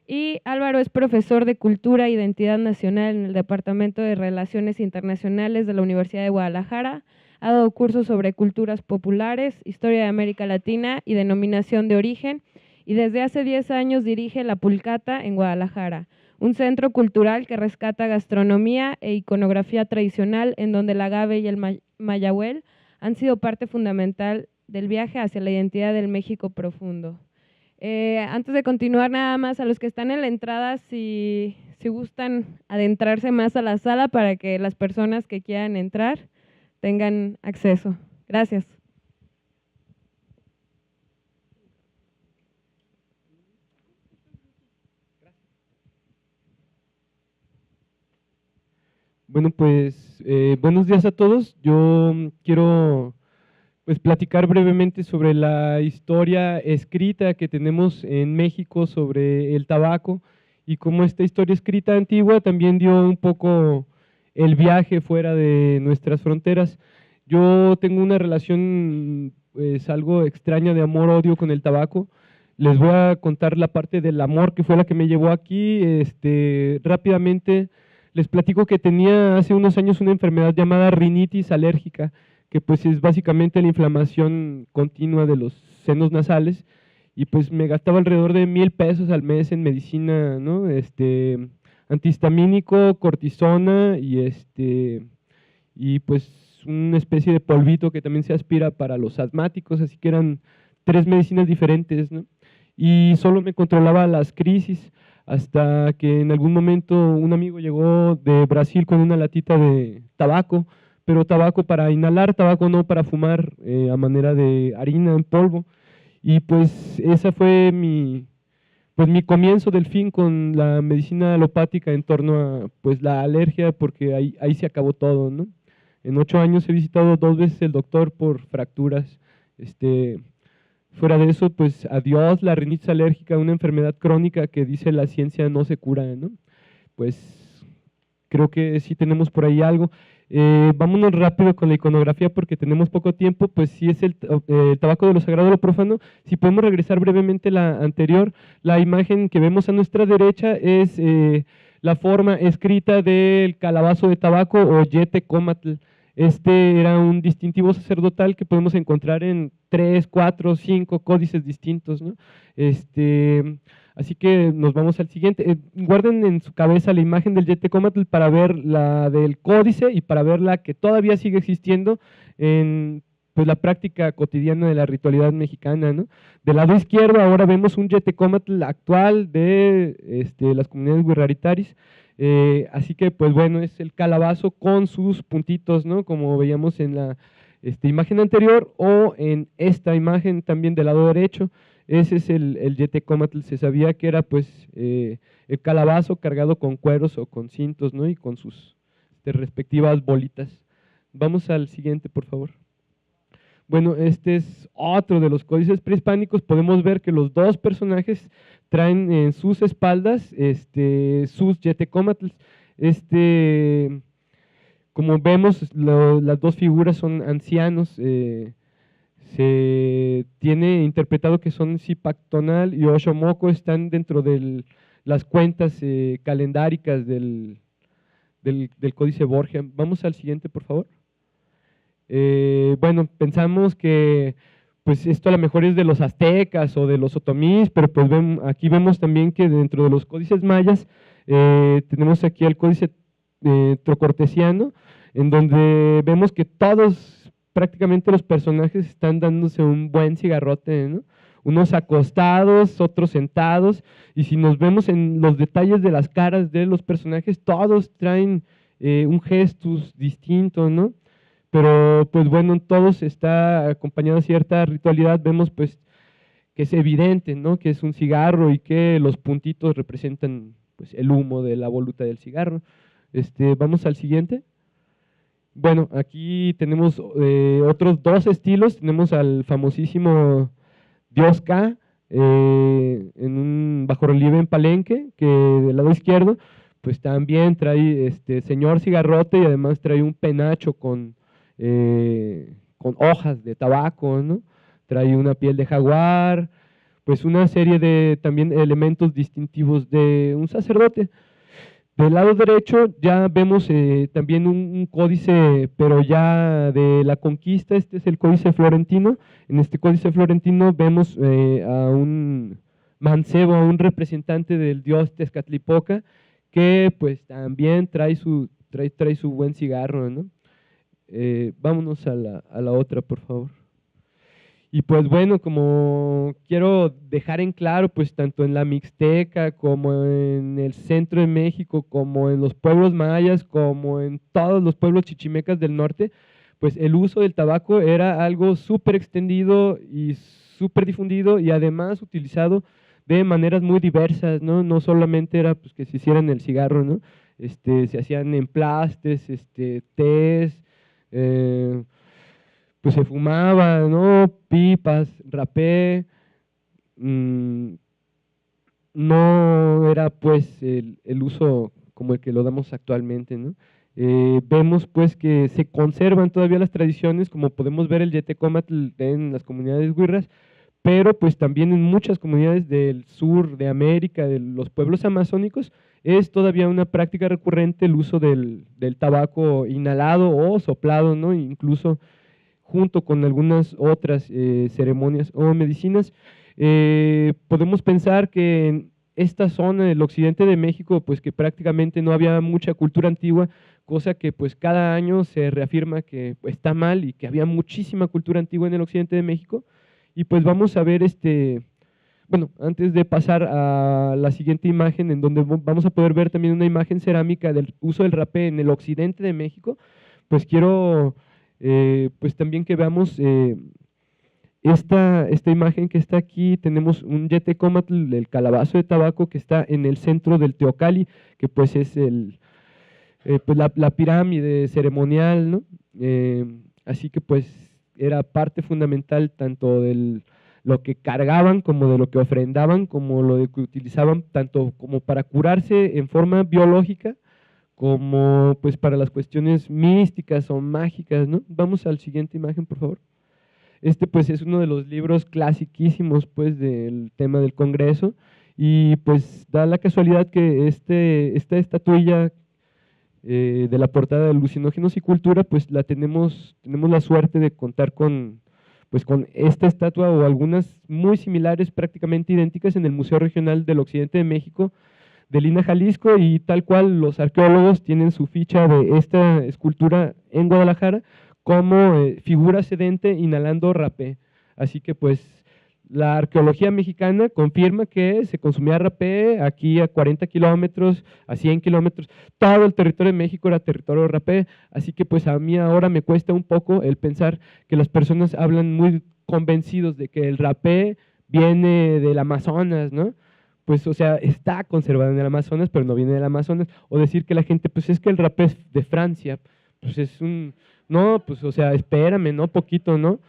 Y Álvaro es profesor de Cultura e Identidad Nacional en el Departamento de Relaciones Internacionales de la Universidad de Guadalajara. Ha dado cursos sobre culturas populares, historia de América Latina y denominación de origen. Y desde hace 10 años dirige La Pulcata en Guadalajara, un centro cultural que rescata gastronomía e iconografía tradicional en donde el agave y el mayahuel han sido parte fundamental del viaje hacia la identidad del México profundo. Antes de continuar, nada más a los que están en la entrada, si gustan adentrarse más a la sala para que las personas que quieran entrar tengan acceso. Gracias. Bueno, pues buenos días a todos. Yo quiero platicar brevemente sobre la historia escrita que tenemos en México sobre el tabaco y cómo esta historia escrita antigua también dio un poco el viaje fuera de nuestras fronteras. Yo tengo una relación pues algo extraña de amor-odio con el tabaco. Les voy a contar la parte del amor que fue la que me llevó aquí. Rápidamente les platico que tenía hace unos años una enfermedad llamada rinitis alérgica, que pues es básicamente la inflamación continua de los senos nasales, y pues me gastaba alrededor de 1,000 pesos al mes en medicina, ¿no? Antihistamínico, cortisona y pues una especie de polvito que también se aspira para los asmáticos, así que eran 3 medicinas diferentes, ¿no? Y solo me controlaba las crisis, hasta que en algún momento un amigo llegó de Brasil con una latita de tabaco, pero tabaco para inhalar, tabaco no para fumar, a manera de harina en polvo. Y pues esa fue mi comienzo del fin con la medicina alopática en torno a pues la alergia, porque ahí se acabó todo, ¿no? En 8 años he visitado 2 veces el doctor por fracturas. Fuera de eso, pues adiós la rinitis alérgica, una enfermedad crónica que dice la ciencia no se cura, ¿no? Pues creo que sí tenemos por ahí algo. Vámonos rápido con la iconografía porque tenemos poco tiempo. Pues sí es el tabaco de lo sagrado a lo profano. Si podemos regresar brevemente la anterior, la imagen que vemos a nuestra derecha es la forma escrita del calabazo de tabaco o Yetecómatl. Era un distintivo sacerdotal que podemos encontrar en 3, 4, 5 códices distintos, ¿no? Así que nos vamos al siguiente. Guarden en su cabeza la imagen del Yetecómatl para ver la del códice y para ver la que todavía sigue existiendo en pues, la práctica cotidiana de la ritualidad mexicana, ¿no? Del lado izquierdo ahora vemos un Yetecómatl actual de las comunidades Wixáritaris. Así que, pues bueno, es el calabazo con sus puntitos, ¿no? Como veíamos en la imagen anterior o en esta imagen también del lado derecho. Ese es el Yetecómatl. Se sabía que era pues el calabazo cargado con cueros o con cintos, ¿no? Y con sus respectivas bolitas. Vamos al siguiente, por favor. Bueno, este es otro de los códices prehispánicos. Podemos ver que los 2 personajes traen en sus espaldas sus Yetecómatls. Como vemos, las 2 figuras son ancianos. Se tiene interpretado que son Zipactonal y Oxomoco, están dentro de las cuentas calendáricas del Códice Borgia. Vamos al siguiente, por favor. Bueno, pensamos que pues esto a lo mejor es de los aztecas o de los otomís, pero pues aquí vemos también que dentro de los códices mayas tenemos aquí el códice trocortesiano, en donde vemos que prácticamente los personajes están dándose un buen cigarrote, ¿no? Unos acostados, otros sentados, y si nos vemos en los detalles de las caras de los personajes, todos traen un gestus distinto, ¿no? Pero pues bueno, en todos está acompañado de cierta ritualidad. Vemos pues que es evidente, ¿no? Que es un cigarro y que los puntitos representan pues el humo de la voluta del cigarro. Vamos al siguiente. Bueno, aquí tenemos otros 2 estilos. Tenemos al famosísimo Dios K en un bajorrelieve en Palenque, que del lado izquierdo pues también trae señor cigarrote y además trae un penacho con hojas de tabaco, ¿no? Trae una piel de jaguar, pues una serie de también elementos distintivos de un sacerdote. Del lado derecho ya vemos también un códice, pero ya de la conquista. Este es el códice florentino. En este códice florentino vemos a un mancebo, a un representante del dios Tezcatlipoca, que pues también trae su buen cigarro, ¿no? Vámonos a la otra, por favor. Y pues bueno, como quiero dejar en claro, pues tanto en la Mixteca, como en el centro de México, como en los pueblos mayas, como en todos los pueblos chichimecas del norte, pues el uso del tabaco era algo súper extendido y súper difundido y además utilizado de maneras muy diversas, ¿no? No solamente era pues, que se hicieran el cigarro, ¿no? Se hacían emplastes, tés, pues se fumaba, ¿no? Pipas, rapé, no era pues el uso como el que lo damos actualmente, ¿no? vemos pues que se conservan todavía las tradiciones, como podemos ver el yetecomatl en las comunidades huirras, pero pues también en muchas comunidades del sur de América, de los pueblos amazónicos, es todavía una práctica recurrente el uso del tabaco inhalado o soplado, ¿no? Incluso junto con algunas otras ceremonias o medicinas. Podemos pensar que en esta zona del occidente de México, pues que prácticamente no había mucha cultura antigua, cosa que pues cada año se reafirma que está mal y que había muchísima cultura antigua en el occidente de México. Y pues vamos a ver bueno, antes de pasar a la siguiente imagen, en donde vamos a poder ver también una imagen cerámica del uso del rapé en el occidente de México, pues quiero pues también que veamos esta imagen que está aquí. Tenemos un yetecomatl, el calabazo de tabaco, que está en el centro del teocalli, que pues es pues la pirámide ceremonial, ¿no? Así que pues era parte fundamental tanto de lo que cargaban como de lo que ofrendaban, como lo que utilizaban tanto como para curarse en forma biológica, como pues para las cuestiones místicas o mágicas, ¿no? Vamos a la siguiente imagen, por favor. Pues es uno de los libros clasiquísimos pues del tema del Congreso, y pues da la casualidad que esta estatuilla de la portada de Alucinógenos y Cultura, pues tenemos la suerte de contar con esta estatua o algunas muy similares, prácticamente idénticas, en el Museo Regional del Occidente de México de Lina, Jalisco, y tal cual los arqueólogos tienen su ficha de esta escultura en Guadalajara como figura sedente inhalando rapé. Así que pues la arqueología mexicana confirma que se consumía rapé aquí a 40 kilómetros, a 100 kilómetros, todo el territorio de México era territorio de rapé. Así que pues a mí ahora me cuesta un poco el pensar que las personas hablan muy convencidos de que el rapé viene del Amazonas, ¿no? Pues, o sea, está conservado en el Amazonas, pero no viene del Amazonas. O decir que la gente, pues es que el rapé es de Francia, pues es no, pues, o sea, espérame, ¿no? Poquito, ¿no?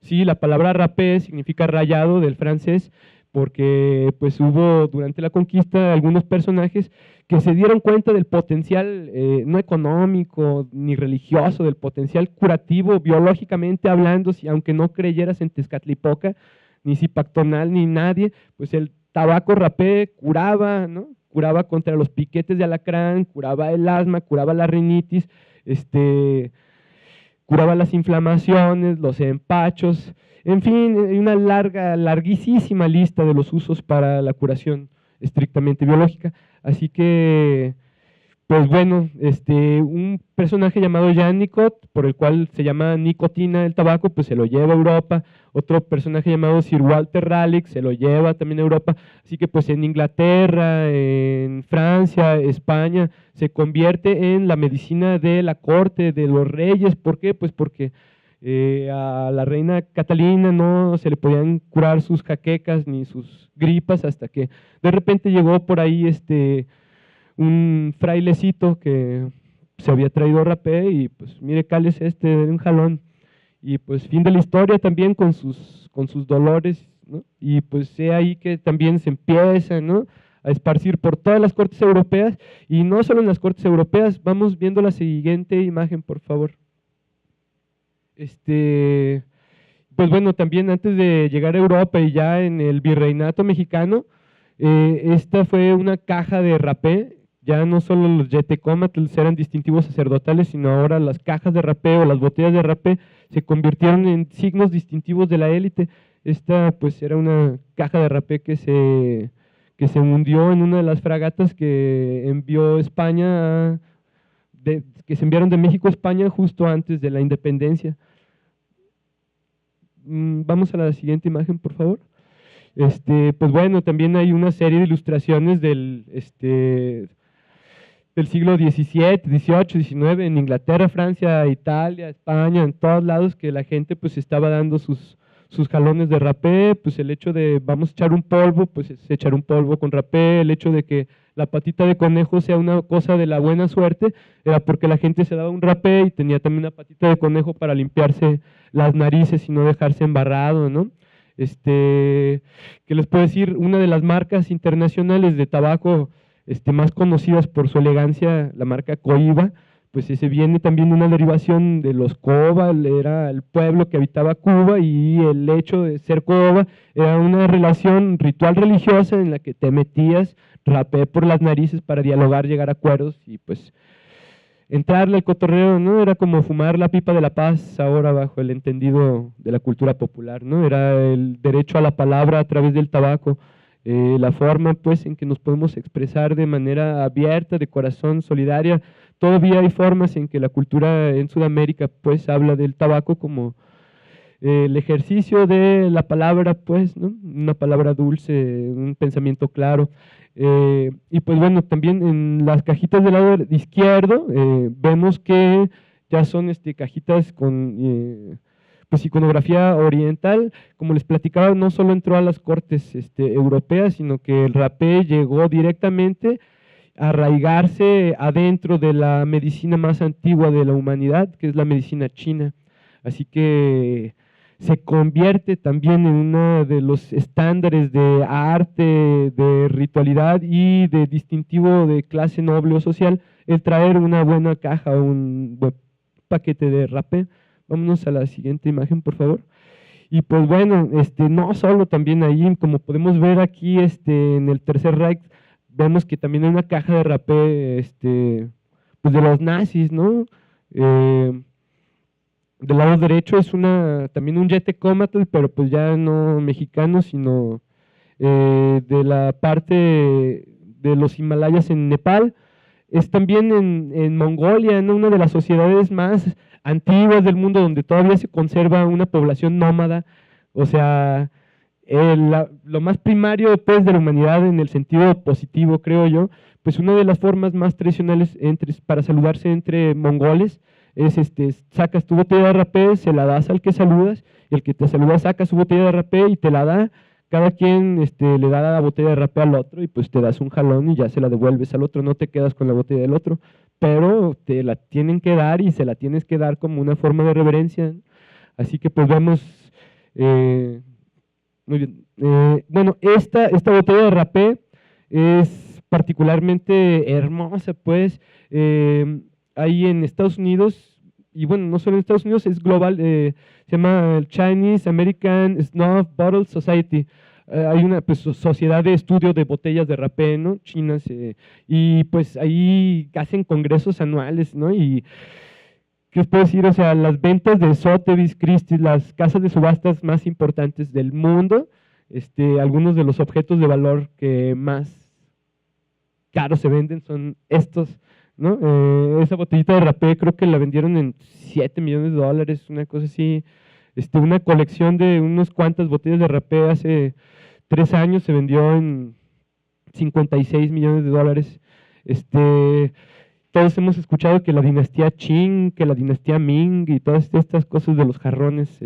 Sí, la palabra rapé significa rayado del francés, porque pues hubo durante la conquista algunos personajes que se dieron cuenta del potencial no económico ni religioso, del potencial curativo biológicamente hablando, aunque no creyeras en Tezcatlipoca, ni Zipactonal, ni nadie, pues el tabaco rapé curaba, ¿no? Curaba contra los piquetes de alacrán, curaba el asma, curaba la rinitis, curaba las inflamaciones, los empachos, en fin, hay una larguísima lista de los usos para la curación estrictamente biológica. Así que, pues bueno, un personaje llamado Jean Nicot, por el cual se llama nicotina el tabaco, pues se lo lleva a Europa. Otro personaje llamado Sir Walter Raleigh se lo lleva también a Europa. Así que pues en Inglaterra, en Francia, España, se convierte en la medicina de la corte, de los reyes. ¿Por qué? Pues porque a la reina Catalina no se le podían curar sus jaquecas ni sus gripas, hasta que de repente llegó por ahí un frailecito que se había traído rapé y pues mire, cálese de un jalón, y pues fin de la historia también con sus dolores, ¿no? Y pues ahí que también se empieza, ¿no?, a esparcir por todas las cortes europeas, y no solo en las cortes europeas. Vamos viendo la siguiente imagen, por favor. Pues bueno, también antes de llegar a Europa y ya en el virreinato mexicano, esta fue una caja de rapé. Ya no solo los yetecomatls eran distintivos sacerdotales, sino ahora las cajas de rapé o las botellas de rapé se convirtieron en signos distintivos de la élite. Esta pues era una caja de rapé que se hundió en una de las fragatas que envió España, que se enviaron de México a España justo antes de la independencia. Vamos a la siguiente imagen, por favor. Pues bueno, también hay una serie de ilustraciones del siglo XVII, XVIII, XIX, en Inglaterra, Francia, Italia, España, en todos lados, que la gente pues estaba dando sus jalones de rapé. Pues el hecho de vamos a echar un polvo, pues es echar un polvo con rapé. El hecho de que la patita de conejo sea una cosa de la buena suerte, era porque la gente se daba un rapé y tenía también una patita de conejo para limpiarse las narices y no dejarse embarrado, ¿no? ¿Qué les puedo decir? Una de las marcas internacionales de tabaco más conocidas por su elegancia, la marca Coiba, pues ese viene también de una derivación de los Coba, era el pueblo que habitaba Cuba, y el hecho de ser Coba era una relación ritual religiosa en la que te metías rapé por las narices para dialogar, llegar a acuerdos y pues entrarle al cotorreo, ¿no? Era como fumar la pipa de la paz ahora bajo el entendido de la cultura popular, ¿no? Era el derecho a la palabra a través del tabaco, la forma pues en que nos podemos expresar de manera abierta, de corazón, solidaria. Todavía hay formas en que la cultura en Sudamérica pues habla del tabaco como el ejercicio de la palabra, pues, ¿no? Una palabra dulce, un pensamiento claro. Y pues bueno, también en las cajitas del lado izquierdo vemos que ya son cajitas con pues iconografía oriental. Como les platicaba, no solo entró a las cortes europeas, sino que el rapé llegó directamente a arraigarse adentro de la medicina más antigua de la humanidad, que es la medicina china. Así que se convierte también en uno de los estándares de arte, de ritualidad y de distintivo de clase noble o social, el traer una buena caja o un buen paquete de rapé. Vámonos a la siguiente imagen, por favor. Y pues bueno, no solo también ahí, como podemos ver aquí en el Tercer Reich, vemos que también hay una caja de rapé pues de los nazis, ¿no? Del lado derecho es también un Yete-Comatl, pero pues ya no mexicano, sino de la parte de los Himalayas en Nepal. Es también en Mongolia, ¿no? Una de las sociedades más antiguas del mundo, donde todavía se conserva una población nómada. O sea, lo más primario pues, de la humanidad en el sentido positivo, creo yo, pues una de las formas más tradicionales para saludarse entre mongoles es sacas tu botella de rapé, se la das al que saludas, y el que te saluda saca su botella de rapé y te la da. Cada quien le da la botella de rapé al otro y pues te das un jalón y ya se la devuelves al otro, no te quedas con la botella del otro, pero te la tienen que dar y se la tienes que dar como una forma de reverencia. Así que pues vemos, muy bien, bueno, esta botella de rapé es particularmente hermosa, pues, ahí en Estados Unidos, y bueno, no solo en Estados Unidos, es global, se llama el Chinese American Snuff Bottle Society. Hay una pues, sociedad de estudio de botellas de rapé, ¿no? Chinas, y pues ahí hacen congresos anuales, ¿no? Y ¿qué os puedo decir? O sea, las ventas de Sotheby's, Christie's, las casas de subastas más importantes del mundo, algunos de los objetos de valor que más caros se venden son estos, ¿no? Esa botellita de rapé creo que la vendieron en $7 millones, una cosa así. Una colección de unas cuantas botellas de rapé hace 3 años se vendió en $56 millones. Todos hemos escuchado que la dinastía Qing, que la dinastía Ming y todas estas cosas de los jarrones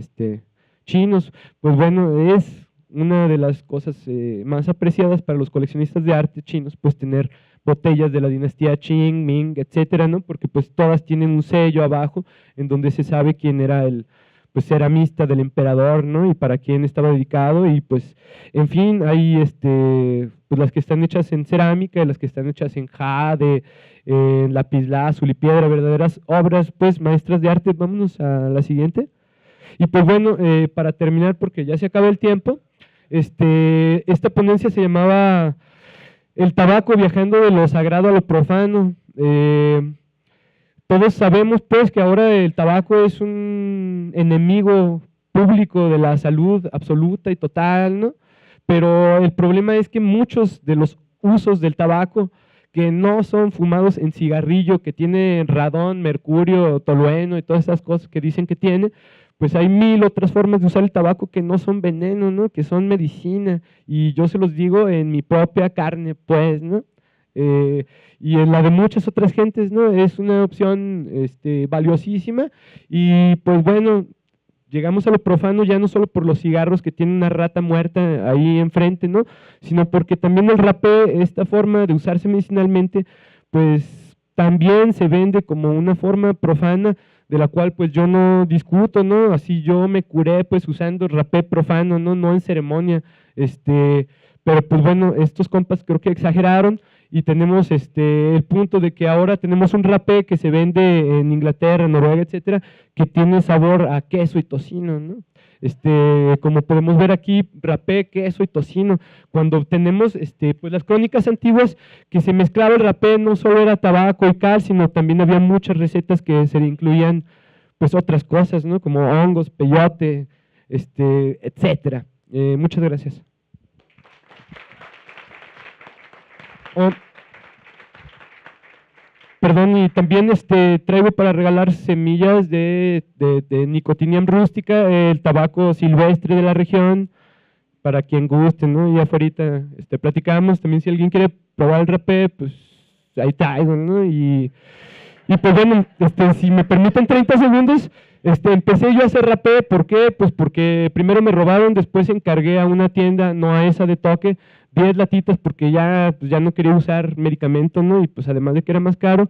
chinos, pues bueno, es una de las cosas más apreciadas para los coleccionistas de arte chinos, pues tener botellas de la dinastía Qing, Ming, etcétera, ¿no? Porque pues todas tienen un sello abajo en donde se sabe quién era el pues ceramista del emperador, ¿no? Y para quién estaba dedicado, y pues, en fin, hay pues las que están hechas en cerámica, las que están hechas en jade, en lapislázuli y piedra, verdaderas obras, pues, maestras de arte. Vámonos a la siguiente. Y pues bueno, para terminar, porque ya se acaba el tiempo, esta ponencia se llamaba El tabaco viajando de lo sagrado a lo profano. Todos sabemos pues que ahora el tabaco es un enemigo público de la salud absoluta y total, ¿no? Pero el problema es que muchos de los usos del tabaco que no son fumados en cigarrillo, que tiene radón, mercurio, tolueno y todas esas cosas que dicen que tiene, pues hay 1000 otras formas de usar el tabaco que no son veneno, ¿no? Que son medicina, y yo se los digo en mi propia carne, pues, ¿no? Y en la de muchas otras gentes, ¿no? Es una opción valiosísima. Y pues bueno, llegamos a lo profano ya no solo por los cigarros que tienen una rata muerta ahí enfrente, ¿no? Sino porque también el rapé, esta forma de usarse medicinalmente, pues también se vende como una forma profana, de la cual pues yo no discuto, ¿no? Así yo me curé pues usando rapé profano, ¿no? No en ceremonia, pero pues bueno, estos compas creo que exageraron. y tenemos el punto de que ahora tenemos un rapé que se vende en Inglaterra, Noruega, etcétera, que tiene sabor a queso y tocino, ¿no? Como podemos ver aquí, rapé, queso y tocino. Cuando tenemos pues las crónicas antiguas que se mezclaba el rapé, no solo era tabaco y cal, sino también había muchas recetas que se incluían pues otras cosas, ¿no? Como hongos, peyote, etcétera. Muchas gracias. Perdón, y también traigo para regalar semillas de Nicotiana rústica, el tabaco silvestre de la región, para quien guste, ¿no? Y afuera platicamos, también si alguien quiere probar el rapé, pues ahí traigo, ¿no? Y pues bueno, si me permiten 30 segundos, empecé yo a hacer rapé, ¿por qué? Pues porque primero me robaron, después encargué a una tienda, no a esa de toque, 10 latitas porque pues ya no quería usar medicamentos, ¿no? Y pues además de que era más caro,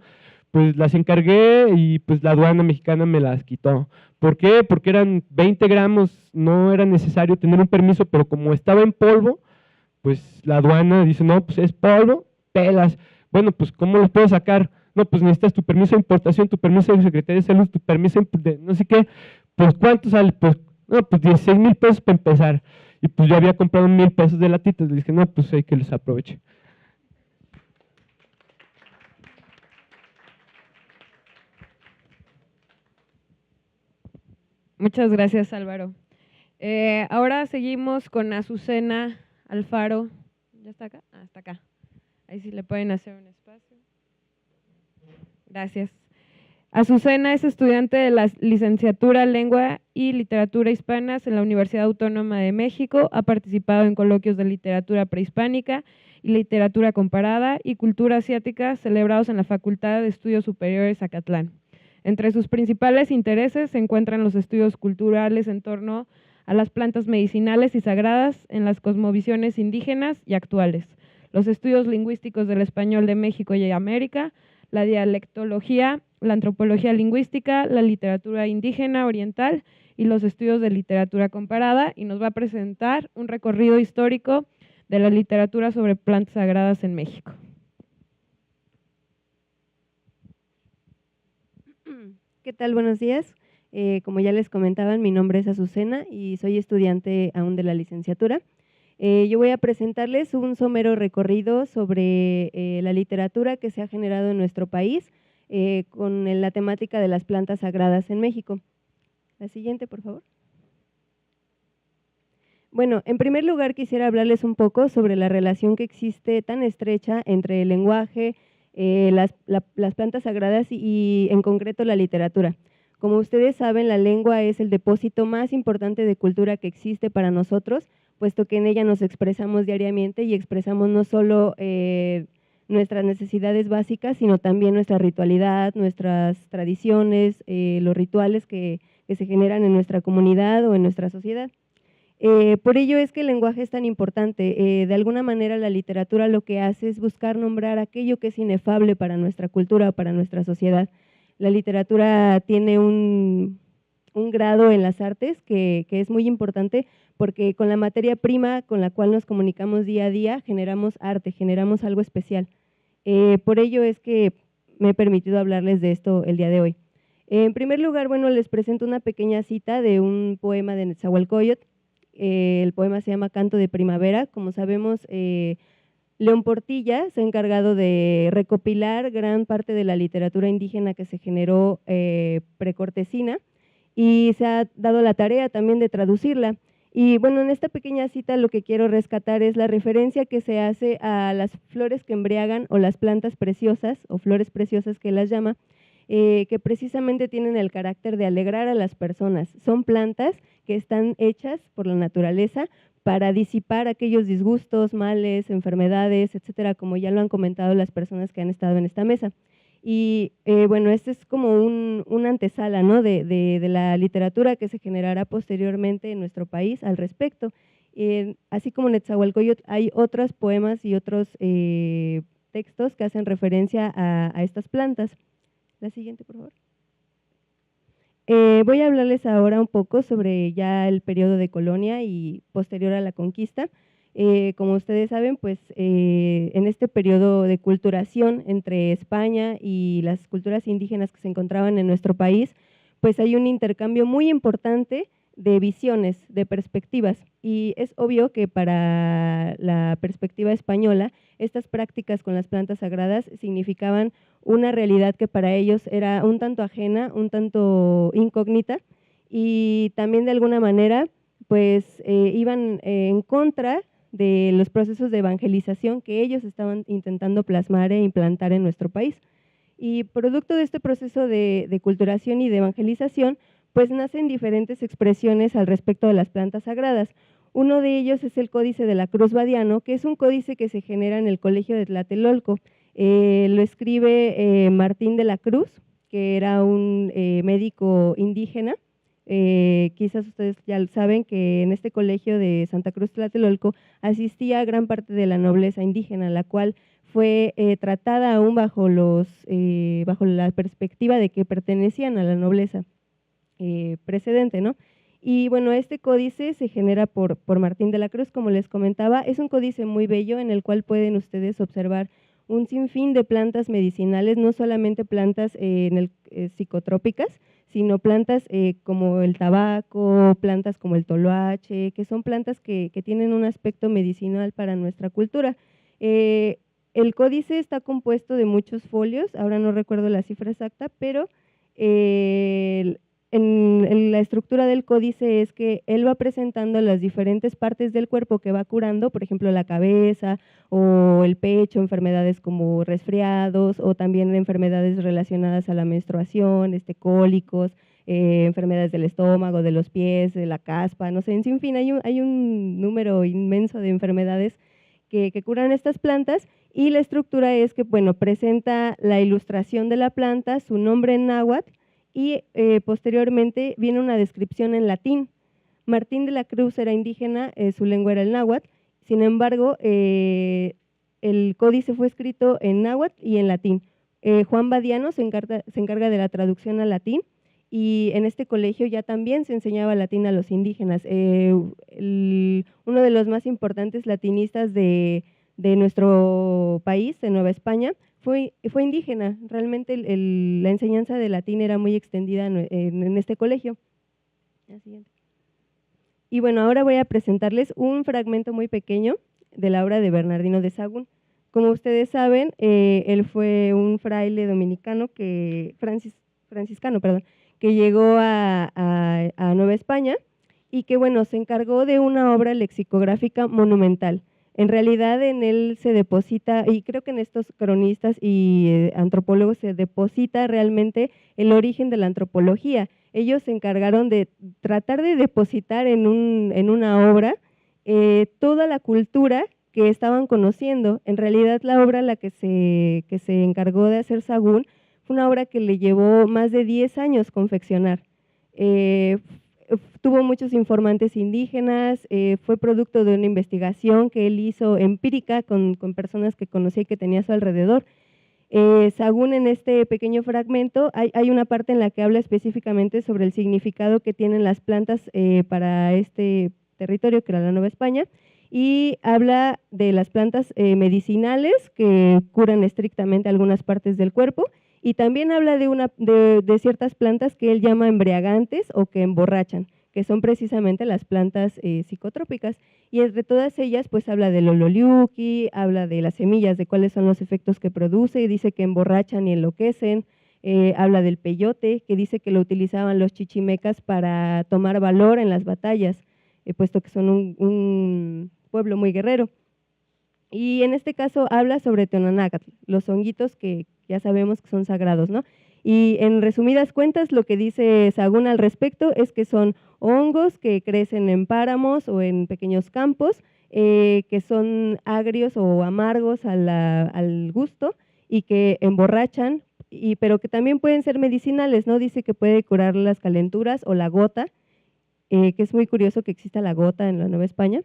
pues las encargué y pues la aduana mexicana me las quitó. ¿Por qué? Porque eran 20 gramos, no era necesario tener un permiso, pero como estaba en polvo, pues la aduana dice, no, pues es polvo, pelas. Bueno, pues ¿cómo los puedo sacar? No, pues necesitas tu permiso de importación, tu permiso de Secretaría de Salud, tu permiso de no sé qué. Pues ¿cuánto sale? Pues, no, pues 16,000 pesos para empezar. Y pues yo había comprado 1,000 pesos de latitas. Le dije, no, pues hay que los aproveche. Muchas gracias, Álvaro. Ahora seguimos con Azucena Alfaro. ¿Ya está acá? Ah, está acá. Ahí sí le pueden hacer un espacio. Gracias. Azucena es estudiante de la licenciatura Lengua y Literatura Hispanas en la Universidad Autónoma de México. Ha participado en coloquios de literatura prehispánica y literatura comparada y cultura asiática celebrados en la Facultad de Estudios Superiores Acatlán. Entre sus principales intereses se encuentran los estudios culturales en torno a las plantas medicinales y sagradas en las cosmovisiones indígenas y actuales, los estudios lingüísticos del español de México y América, la dialectología, la antropología lingüística, la literatura indígena oriental y los estudios de literatura comparada, y nos va a presentar un recorrido histórico de la literatura sobre plantas sagradas en México. ¿Qué tal? Buenos días. Como ya les comentaban, mi nombre es Azucena y soy estudiante aún de la licenciatura. Yo voy a presentarles un somero recorrido sobre la literatura que se ha generado en nuestro país con la temática de las plantas sagradas en México. La siguiente, por favor. Bueno, en primer lugar quisiera hablarles un poco sobre la relación que existe tan estrecha entre el lenguaje, las plantas sagradas y en concreto la literatura. Como ustedes saben, la lengua es el depósito más importante de cultura que existe para nosotros, puesto que en ella nos expresamos diariamente y expresamos no solo nuestras necesidades básicas, sino también nuestra ritualidad, nuestras tradiciones, los rituales que se generan en nuestra comunidad o en nuestra sociedad. Por ello es que el lenguaje es tan importante. De alguna manera la literatura lo que hace es buscar nombrar aquello que es inefable para nuestra cultura, para nuestra sociedad. La literatura tiene un grado en las artes que es muy importante porque con la materia prima con la cual nos comunicamos día a día generamos arte, generamos algo especial. Por ello es que me he permitido hablarles de esto el día de hoy. En primer lugar, bueno, les presento una pequeña cita de un poema de Netzahualcóyotl. El poema se llama Canto de Primavera. Como sabemos, León Portilla se ha encargado de recopilar gran parte de la literatura indígena que se generó precortesina y se ha dado la tarea también de traducirla. Y bueno, en esta pequeña cita lo que quiero rescatar es la referencia que se hace a las flores que embriagan o las plantas preciosas o flores preciosas que las llama, que precisamente tienen el carácter de alegrar a las personas. Son plantas que están hechas por la naturaleza para disipar aquellos disgustos, males, enfermedades, etcétera, como ya lo han comentado las personas que han estado en esta mesa. Y bueno, este es como una antesala, ¿no? de la literatura que se generará posteriormente en nuestro país al respecto. Así como Netzahualcóyotl, hay otros poemas y otros textos que hacen referencia a estas plantas. La siguiente, por favor. Voy a hablarles ahora un poco sobre ya el periodo de colonia y posterior a la conquista. Como ustedes saben, pues en este periodo de culturación entre España y las culturas indígenas que se encontraban en nuestro país, pues hay un intercambio muy importante de visiones, de perspectivas, y es obvio que para la perspectiva española, estas prácticas con las plantas sagradas significaban una realidad que para ellos era un tanto ajena, un tanto incógnita, y también de alguna manera pues iban en contra de los procesos de evangelización que ellos estaban intentando plasmar e implantar en nuestro país. Y producto de este proceso de culturación y de evangelización, pues nacen diferentes expresiones al respecto de las plantas sagradas. Uno de ellos es el Códice de la Cruz Badiano, que es un códice que se genera en el Colegio de Tlatelolco. Lo escribe Martín de la Cruz, que era un médico indígena. Quizás ustedes ya saben que en este colegio de Santa Cruz Tlatelolco asistía gran parte de la nobleza indígena, la cual fue tratada aún bajo la perspectiva de que pertenecían a la nobleza precedente, ¿no? Y bueno, este códice se genera por Martín de la Cruz, como les comentaba, es un códice muy bello en el cual pueden ustedes observar un sinfín de plantas medicinales, no solamente plantas psicotrópicas, sino plantas como el tabaco, plantas como el toloache, que son plantas que tienen un aspecto medicinal para nuestra cultura. El códice está compuesto de muchos folios, ahora no recuerdo la cifra exacta, pero en la estructura del códice es que él va presentando las diferentes partes del cuerpo que va curando, por ejemplo la cabeza o el pecho, enfermedades como resfriados o también enfermedades relacionadas a la menstruación, cólicos, enfermedades del estómago, de los pies, de la caspa, no sé, en fin, hay un número inmenso de enfermedades que curan estas plantas, y la estructura es que, bueno, presenta la ilustración de la planta, su nombre en náhuatl, y posteriormente viene una descripción en latín. Martín de la Cruz era indígena, su lengua era el náhuatl, sin embargo, el códice fue escrito en náhuatl y en latín. Juan Badiano se encarga de la traducción al latín, y en este colegio ya también se enseñaba latín a los indígenas. Uno de los más importantes latinistas de nuestro país, de Nueva España, fue indígena. Realmente la enseñanza de latín era muy extendida en este colegio. Y bueno, ahora voy a presentarles un fragmento muy pequeño de la obra de Bernardino de Sahagún. Como ustedes saben, él fue un fraile dominicano, franciscano, que llegó a Nueva España y que, bueno, se encargó de una obra lexicográfica monumental. En realidad en él se deposita, y creo que en estos cronistas y antropólogos se deposita realmente el origen de la antropología. Ellos se encargaron de tratar de depositar en una obra toda la cultura que estaban conociendo. En realidad la obra que se encargó de hacer Sahagún fue una obra que le llevó más de 10 años confeccionar. Tuvo muchos informantes indígenas, fue producto de una investigación que él hizo empírica con personas que conocía y que tenía a su alrededor. Sahagún, en este pequeño fragmento, hay una parte en la que habla específicamente sobre el significado que tienen las plantas para este territorio, que era la Nueva España, y habla de las plantas medicinales que curan estrictamente algunas partes del cuerpo, y también habla de ciertas plantas que él llama embriagantes o que emborrachan, que son precisamente las plantas psicotrópicas. Y entre todas ellas, pues habla del ololiuqui, habla de las semillas, de cuáles son los efectos que produce, y dice que emborrachan y enloquecen. Habla del peyote, que dice que lo utilizaban los chichimecas para tomar valor en las batallas, puesto que son un pueblo muy guerrero. Y en este caso habla sobre Teonanácatl, los honguitos que ya sabemos que son sagrados, ¿no? Y en resumidas cuentas, lo que dice Sahagún al respecto es que son hongos que crecen en páramos o en pequeños campos, que son agrios o amargos al gusto y que emborrachan, pero que también pueden ser medicinales, ¿no? Dice que puede curar las calenturas o la gota, que es muy curioso que exista la gota en la Nueva España.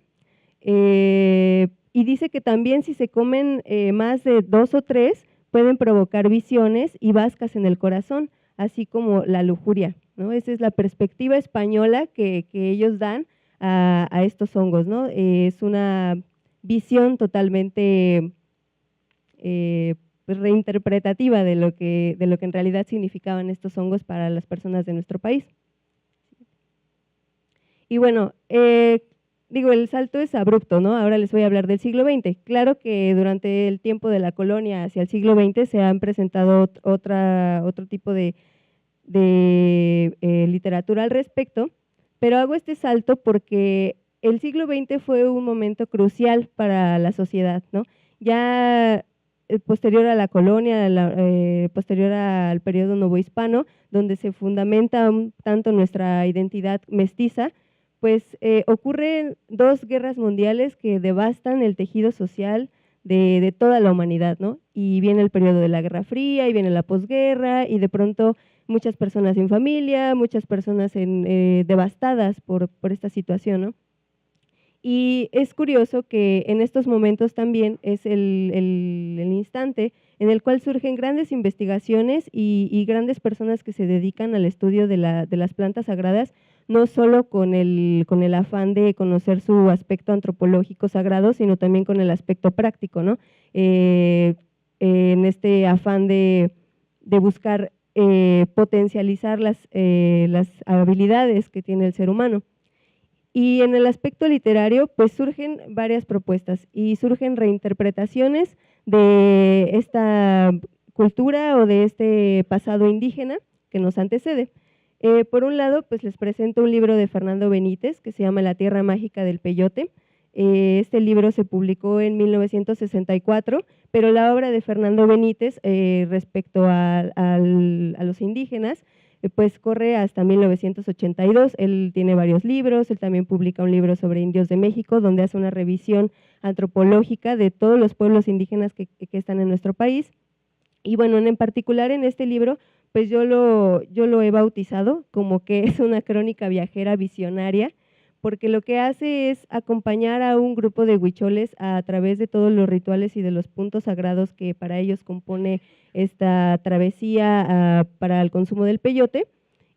Y dice que también si se comen más de 2 o 3, pueden provocar visiones y bascas en el corazón, así como la lujuria, ¿no? Esa es la perspectiva española que ellos dan a estos hongos, ¿no? Es una visión totalmente pues, reinterpretativa de lo que en realidad significaban estos hongos para las personas de nuestro país. Y bueno, digo, el salto es abrupto, ¿no? Ahora les voy a hablar del siglo XX. Claro que durante el tiempo de la colonia hacia el siglo XX se han presentado otro tipo de literatura al respecto, pero hago este salto porque el siglo XX fue un momento crucial para la sociedad, ¿no? Ya posterior a la colonia, posterior al periodo novohispano, donde se fundamenta tanto nuestra identidad mestiza, pues ocurren 2 guerras mundiales que devastan el tejido social de toda la humanidad, ¿no? Y viene el periodo de la Guerra Fría, y viene la posguerra, y de pronto muchas personas sin familia, muchas personas devastadas por esta situación, ¿no? Y es curioso que en estos momentos también es el instante en el cual surgen grandes investigaciones y grandes personas que se dedican al estudio de las plantas sagradas, no solo con el afán de conocer su aspecto antropológico sagrado, sino también con el aspecto práctico, ¿no? En este afán de buscar potencializar las habilidades que tiene el ser humano. Y en el aspecto literario, pues surgen varias propuestas y surgen reinterpretaciones de esta cultura o de este pasado indígena que nos antecede. Por un lado, pues les presento un libro de Fernando Benítez que se llama La Tierra Mágica del Peyote. Este libro se publicó en 1964, pero la obra de Fernando Benítez respecto a los indígenas pues corre hasta 1982. Él tiene varios libros, él también publica un libro sobre indios de México, donde hace una revisión antropológica de todos los pueblos indígenas que están en nuestro país. Y bueno, en particular en este libro, pues yo lo he bautizado como que es una crónica viajera visionaria, porque lo que hace es acompañar a un grupo de huicholes a través de todos los rituales y de los puntos sagrados que para ellos compone esta travesía para el consumo del peyote,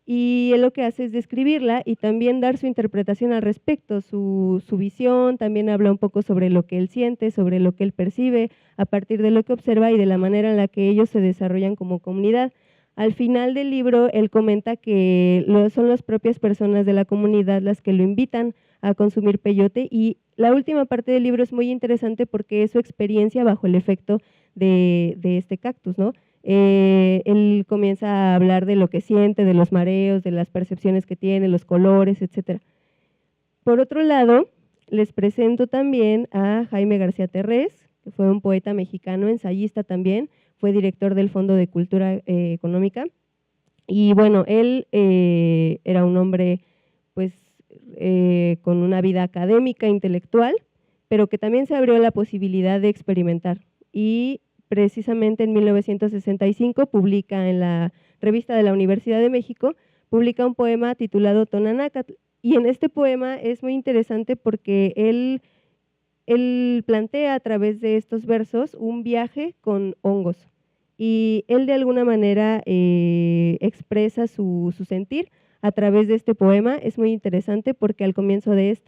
y él lo que hace es describirla y también dar su interpretación al respecto, su visión. También habla un poco sobre lo que él siente, sobre lo que él percibe, a partir de lo que observa y de la manera en la que ellos se desarrollan como comunidad. Al final del libro, él comenta que son las propias personas de la comunidad las que lo invitan a consumir peyote, y la última parte del libro es muy interesante porque es su experiencia bajo el efecto de este cactus, ¿no? Él comienza a hablar de lo que siente, de los mareos, de las percepciones que tiene, los colores, etc. Por otro lado, les presento también a Jaime García Terrés, que fue un poeta mexicano, ensayista también, fue director del Fondo de Cultura Económica, y bueno, él era un hombre pues con una vida académica, intelectual, pero que también se abrió la posibilidad de experimentar, y precisamente en 1965 publica en la revista de la Universidad de México, publica un poema titulado Tonanácatl, y en este poema es muy interesante porque él plantea a través de estos versos un viaje con hongos, y él de alguna manera expresa su sentir a través de este poema. Es muy interesante porque al comienzo de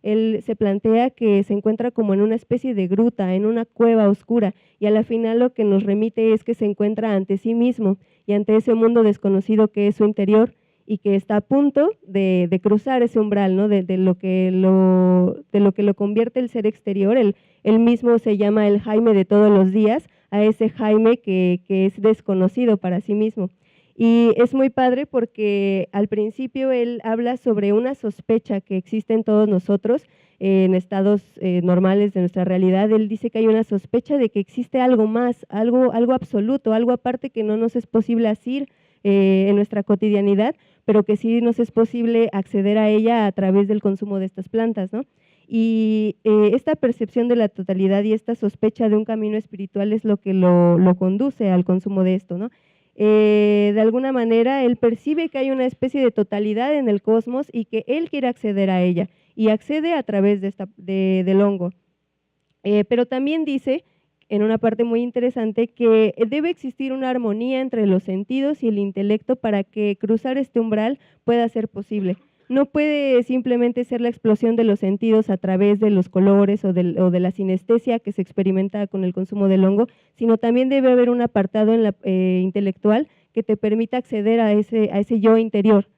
él se plantea que se encuentra como en una especie de gruta, en una cueva oscura, y a la final lo que nos remite es que se encuentra ante sí mismo y ante ese mundo desconocido que es su interior, y que está a punto de cruzar ese umbral, ¿no? de lo que lo convierte el ser exterior. Él mismo se llama el Jaime de todos los días, a ese Jaime que es desconocido para sí mismo. Y es muy padre porque al principio él habla sobre una sospecha que existe en todos nosotros, en estados normales de nuestra realidad. Él dice que hay una sospecha de que existe algo más, algo absoluto, algo aparte que no nos es posible asir en nuestra cotidianidad, pero que sí nos es posible acceder a ella a través del consumo de estas plantas, ¿no? Y esta percepción de la totalidad y esta sospecha de un camino espiritual es lo que lo conduce al consumo de esto, ¿no? De alguna manera él percibe que hay una especie de totalidad en el cosmos y que él quiere acceder a ella, y accede a través del hongo. Pero también dice, en una parte muy interesante, que debe existir una armonía entre los sentidos y el intelecto para que cruzar este umbral pueda ser posible. no puede simplemente ser la explosión de los sentidos a través de los colores o de la sinestesia que se experimenta con el consumo del hongo, sino también debe haber un apartado intelectual que te permita acceder a ese yo interior.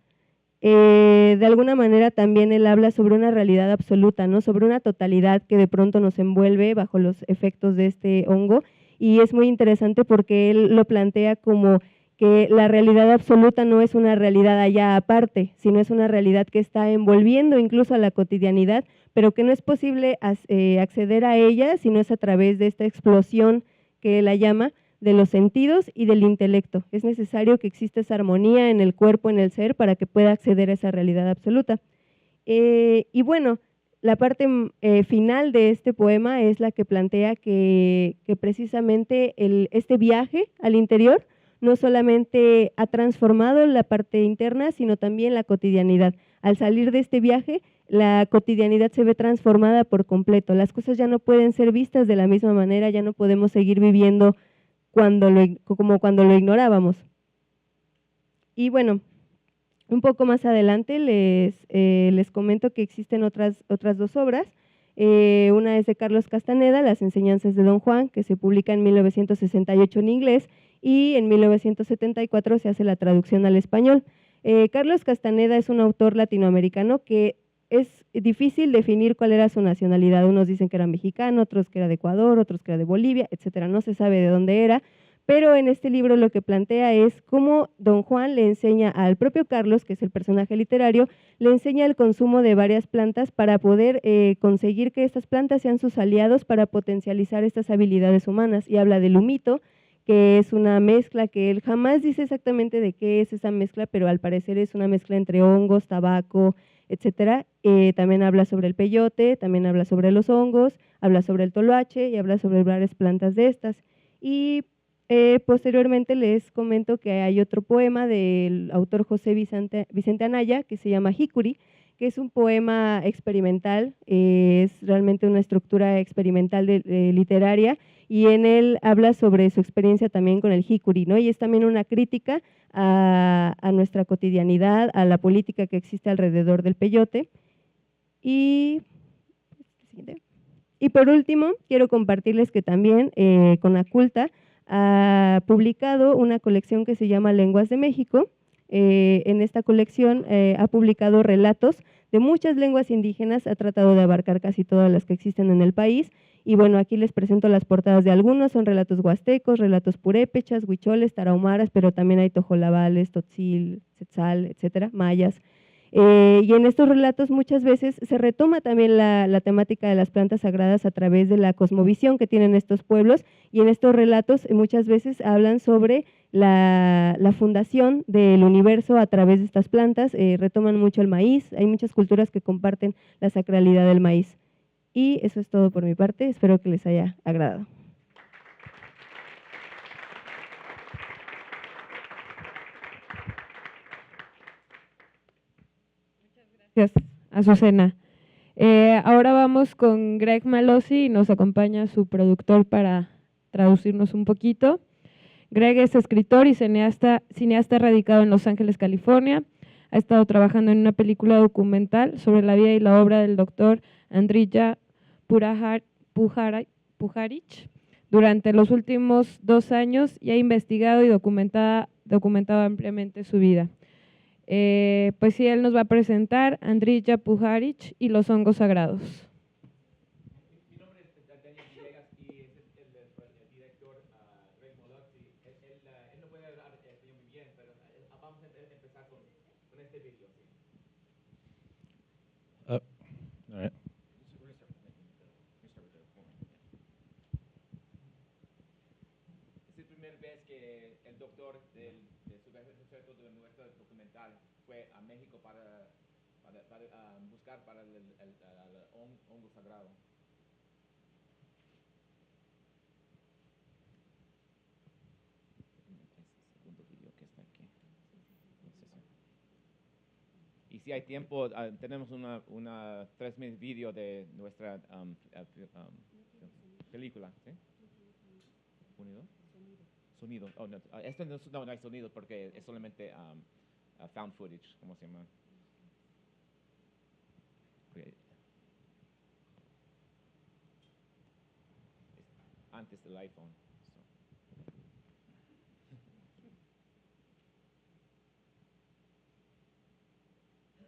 De alguna manera también él habla sobre una realidad absoluta, ¿no? Sobre una totalidad que de pronto nos envuelve bajo los efectos de este hongo, y es muy interesante porque él lo plantea como que la realidad absoluta no es una realidad allá aparte, sino es una realidad que está envolviendo incluso a la cotidianidad, pero que no es posible acceder a ella si no es a través de esta explosión que él la llama, de los sentidos y del intelecto. Es necesario que exista esa armonía en el cuerpo, en el ser, para que pueda acceder a esa realidad absoluta. Y bueno, la parte final de este poema es la que plantea que precisamente este viaje al interior no solamente ha transformado la parte interna, sino también la cotidianidad. Al salir de este viaje, la cotidianidad se ve transformada por completo. Las cosas ya no pueden ser vistas de la misma manera, ya no podemos seguir viviendo como cuando lo ignorábamos. Y bueno, un poco más adelante les comento que existen otras dos obras. Una es de Carlos Castaneda, Las enseñanzas de Don Juan, que se publica en 1968 en inglés, y en 1974 se hace la traducción al español. Carlos Castaneda es un autor latinoamericano que es difícil definir cuál era su nacionalidad. Unos dicen que era mexicano, otros que era de Ecuador, otros que era de Bolivia, etcétera. No se sabe de dónde era, pero en este libro lo que plantea es cómo Don Juan le enseña al propio Carlos, que es el personaje literario, le enseña el consumo de varias plantas para poder conseguir que estas plantas sean sus aliados para potencializar estas habilidades humanas. Y habla del humito, que es una mezcla que él jamás dice exactamente de qué es esa mezcla, pero al parecer es una mezcla entre hongos, tabaco, etcétera. También habla sobre el peyote, también habla sobre los hongos, habla sobre el toloache y habla sobre varias plantas de estas. Y posteriormente les comento que hay otro poema del autor José Vicente Anaya que se llama Hikuri, que es un poema experimental, es realmente una estructura experimental literaria, y en él habla sobre su experiencia también con el Hikuri, ¿no? Y es también una crítica a nuestra cotidianidad, a la política que existe alrededor del peyote. Y por último, quiero compartirles que también Conaculta ha publicado una colección que se llama Lenguas de México. En esta colección ha publicado relatos de muchas lenguas indígenas, ha tratado de abarcar casi todas las que existen en el país, y bueno, aquí les presento las portadas de algunos. Son relatos huastecos, relatos purépechas, huicholes, tarahumaras, pero también hay tojolabales, tzotzil, tzetzal, etcétera, mayas. Y en estos relatos muchas veces se retoma también la temática de las plantas sagradas a través de la cosmovisión que tienen estos pueblos, y en estos relatos muchas veces hablan sobre la fundación del universo a través de estas plantas, retoman mucho el maíz, hay muchas culturas que comparten la sacralidad del maíz. Y eso es todo por mi parte, espero que les haya agradado. Gracias, Azucena. Ahora vamos con Greg Malosi y nos acompaña su productor para traducirnos un poquito. Greg es escritor y cineasta radicado en Los Ángeles, California. Ha estado trabajando en una película documental sobre la vida y la obra del doctor Andrija Puharich durante los últimos 2 años, y ha investigado y documentado ampliamente su vida. Pues sí, él nos va a presentar Andrija Puharich y los hongos sagrados. Mi nombre es Daniel Villegas y es el director Greg Malosi. Él no puede hablar español muy bien, pero vamos a empezar con este video. All right. Es la primera vez que el doctor del sujeto de nuestro documental fue a México para buscar para el hongo sagrado. Segundo video que está aquí. Y si hay tiempo, tenemos una 3 minute video de nuestra película. ¿Sí? ¿Sonido? Sonido. Oh, no, esto no hay sonido porque es solamente found footage, ¿cómo se llama? Okay. Antes del iPhone. So.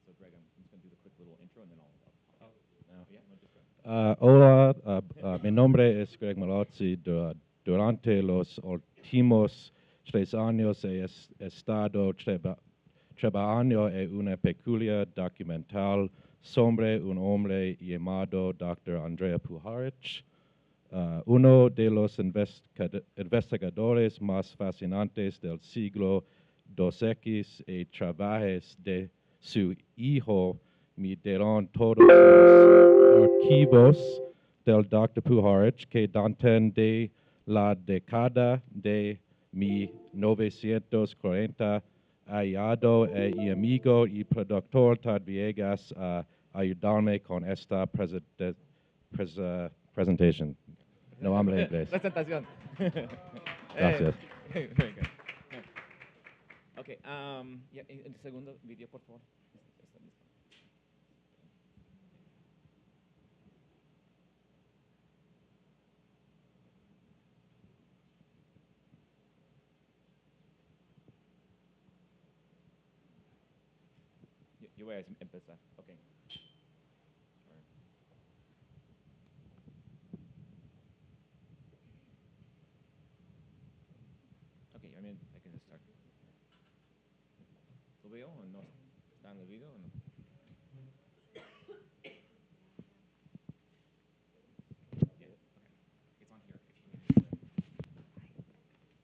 So Greg, I'm just going to do the quick little intro and then I'll No. yeah, no, just go. Hola, mi nombre es Greg Malozzi. Durante los últimos 3 años he estado trabajando en una peculiar documental sobre un hombre llamado Dr. Andrea Puharich, uno de los investigadores más fascinantes del siglo IIX y trabajos de su hijo me dieron todos los archivos del Dr. Puharich que datan de la década de 1940. Ayudado mi amigo y productor Todd Villegas a ayudarme con esta presentación. No hablo inglés. Presentación. Gracias. Very good. Okay, yeah, el segundo video, por favor. Yo voy a empezar. Okay. Okay, I mean, I can just start. ¿Lo veo o no? ¿Está en el video o no? Yeah, okay. It's on here if you want to get it.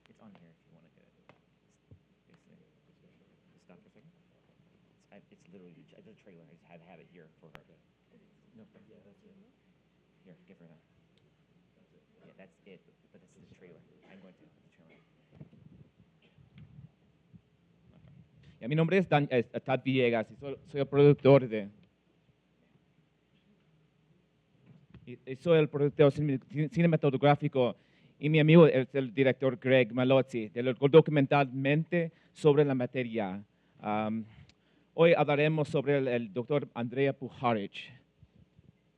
It's on here if you want to get it. Just stop for a second. It's literally the trailer. I just have it here for her. No, yeah, that's it. Here, give her that. Yeah, that's it. But this is the trailer. I'm going to the trailer. Okay. Mi nombre es Tad Villegas y soy el productor cinematográfico y mi amigo es el director Greg Malozzi del documental Mente sobre la materia. Hoy hablaremos sobre el doctor Andrea Puharich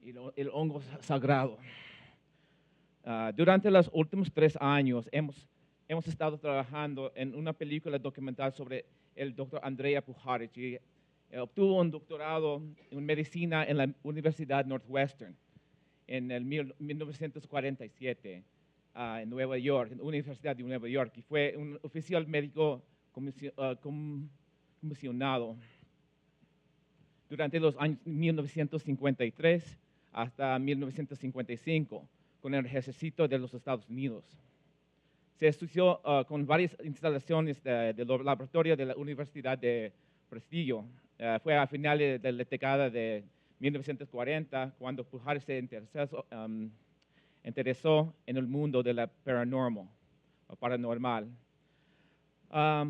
y el hongo sagrado. Durante los últimos 3 años hemos estado trabajando en una película documental sobre el doctor Andrea Puharich y obtuvo un doctorado en medicina en la Universidad Northwestern en el 1947 en Nueva York, en la Universidad de Nueva York, y fue un oficial médico comisionado durante los años 1953 hasta 1955 con el ejército de los Estados Unidos. Se estudió con varias instalaciones del laboratorio de la Universidad de Prestigio. Fue a finales de la década de 1940 cuando Puharich se interesó en el mundo de la paranormal.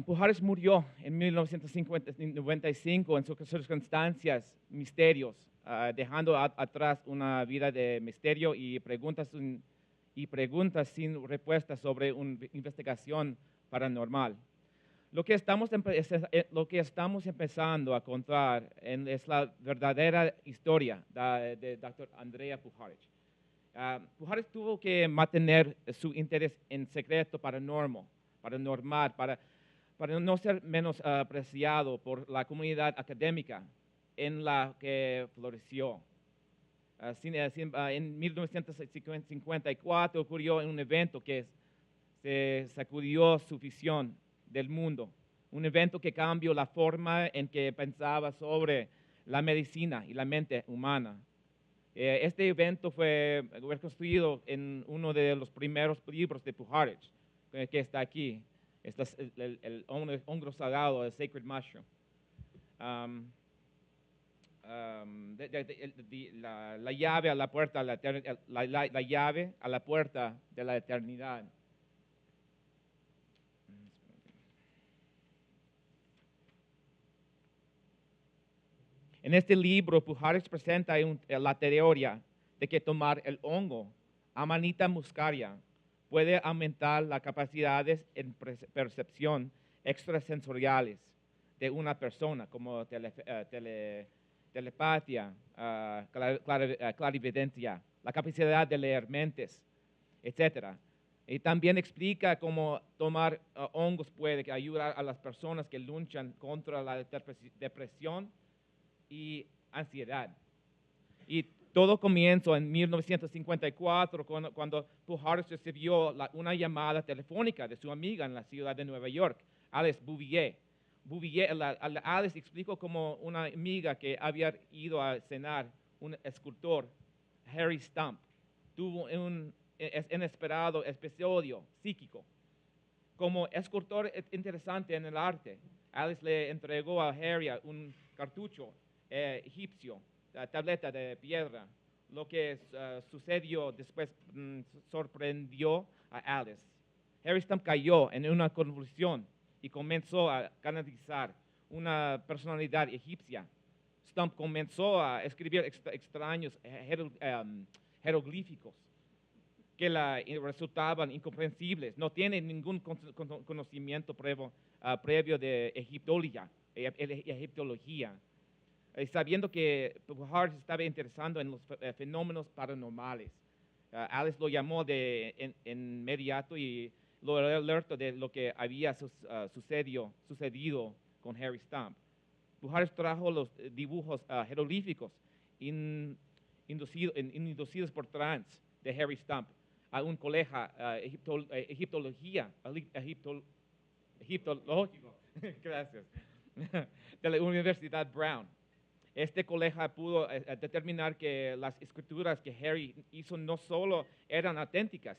Puharich murió en 1995 en circunstancias misterios, dejando atrás una vida de misterio y preguntas sin respuesta sobre una investigación paranormal. Lo que estamos empezando a contar es la verdadera historia de Dr. Andrea Puharich. Puharich tuvo que mantener su interés en secreto paranormal, para no ser menos apreciado por la comunidad académica en la que floreció. En 1954 ocurrió un evento que se sacudió su visión del mundo, un evento que cambió la forma en que pensaba sobre la medicina y la mente humana. Este evento fue reconstruido en uno de los primeros libros de Puharich, que está aquí. Este es el hongo sagrado, el Sacred Mushroom. La llave a la puerta, la llave a la puerta de la eternidad. En este libro, Puharich presenta la teoría de que tomar el hongo Amanita muscaria puede aumentar las capacidades en percepción extrasensoriales de una persona, como telepatía, clarividencia, la capacidad de leer mentes, etc. Y también explica cómo tomar hongos puede ayudar a las personas que luchan contra la depresión y ansiedad. Y todo comenzó en 1954 cuando Pujols recibió una llamada telefónica de su amiga en la ciudad de Nueva York, Alice Bouvier. Alice explicó como una amiga que había ido a cenar, un escultor, Harry Stump, tuvo un inesperado episodio psíquico. Como escultor interesante en el arte, Alice le entregó a Harry un cartucho egipcio, tableta de piedra. Lo que sucedió después sorprendió a Alice. Harry Stump cayó en una convulsión y comenzó a canalizar una personalidad egipcia. Stump comenzó a escribir extraños jeroglíficos que resultaban incomprensibles. No tiene ningún conocimiento previo de egiptología. Sabiendo que Pujols estaba interesado en los fenómenos paranormales, Alice lo llamó de inmediato y lo alertó de lo que había sucedido con Harry Stump. Pujols trajo los dibujos jeroglíficos inducidos por trance de Harry Stump a un colegio egiptológico gracias, de la Universidad Brown. Este colegio pudo determinar que las escrituras que Harry hizo no solo eran auténticas,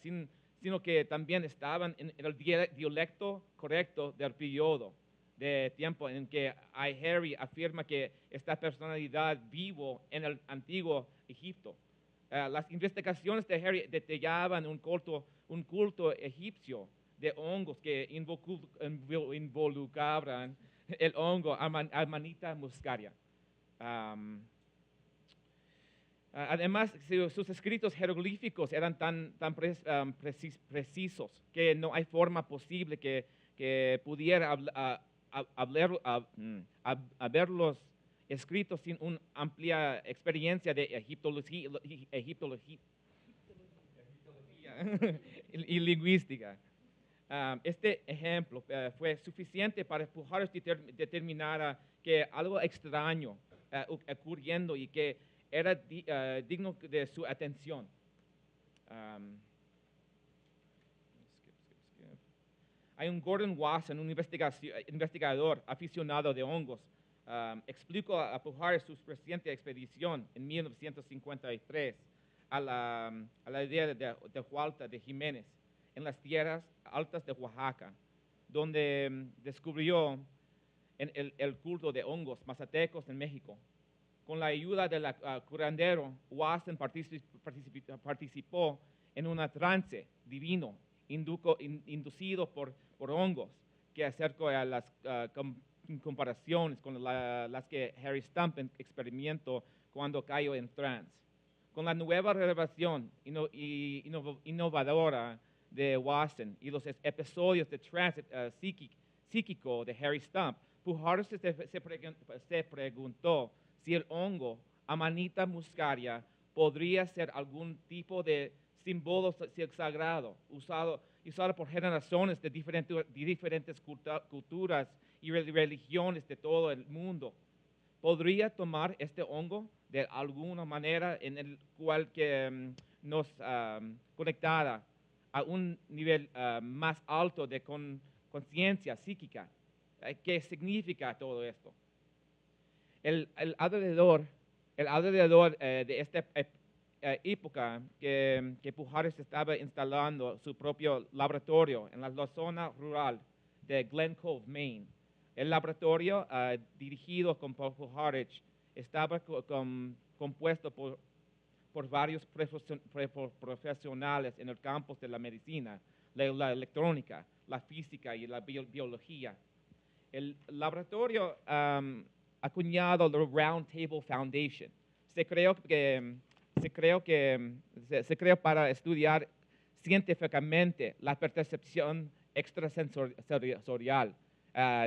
sino que también estaban en el dialecto correcto del periodo de tiempo en que Harry afirma que esta personalidad vivo en el antiguo Egipto. Las investigaciones de Harry detallaban un culto egipcio de hongos que involucraban el hongo Amanita muscaria. Además, sus escritos jeroglíficos eran tan precisos que no hay forma posible que pudiera haberlos escritos sin una amplia experiencia de egiptología y lingüística. Este ejemplo fue suficiente para Pujols determinar que algo extraño ocurriendo y que era digno de su atención. Hay un Gordon Wasson, un investigador aficionado de hongos, explicó a Pujols su reciente expedición en 1953 a la aldea de Hualta de Jiménez, en las tierras altas de Oaxaca, donde descubrió el culto de hongos mazatecos en México. Con la ayuda del curandero, Wasson participó en un trance divino inducido por hongos que acercó a las comparaciones con las que Harry Stump experimentó cuando cayó en trance. Con la nueva revelación innovadora de Wasson y los episodios de trance psíquico de Harry Stump, Pujols se preguntó si el hongo Amanita muscaria podría ser algún tipo de símbolo sagrado usado por generaciones de diferentes culturas y religiones de todo el mundo. ¿Podría tomar este hongo de alguna manera en el cual que nos conectara a un nivel más alto de conciencia psíquica? ¿Qué significa todo esto? El alrededor de esta época que Pujols estaba instalando su propio laboratorio en la zona rural de Glen Cove, Maine. El laboratorio dirigido por Pujols estaba compuesto por varios profesionales en el campo de la medicina, la electrónica, la física y la biología. El laboratorio acuñado el Round Table Foundation se creó para estudiar científicamente la percepción extrasensorial,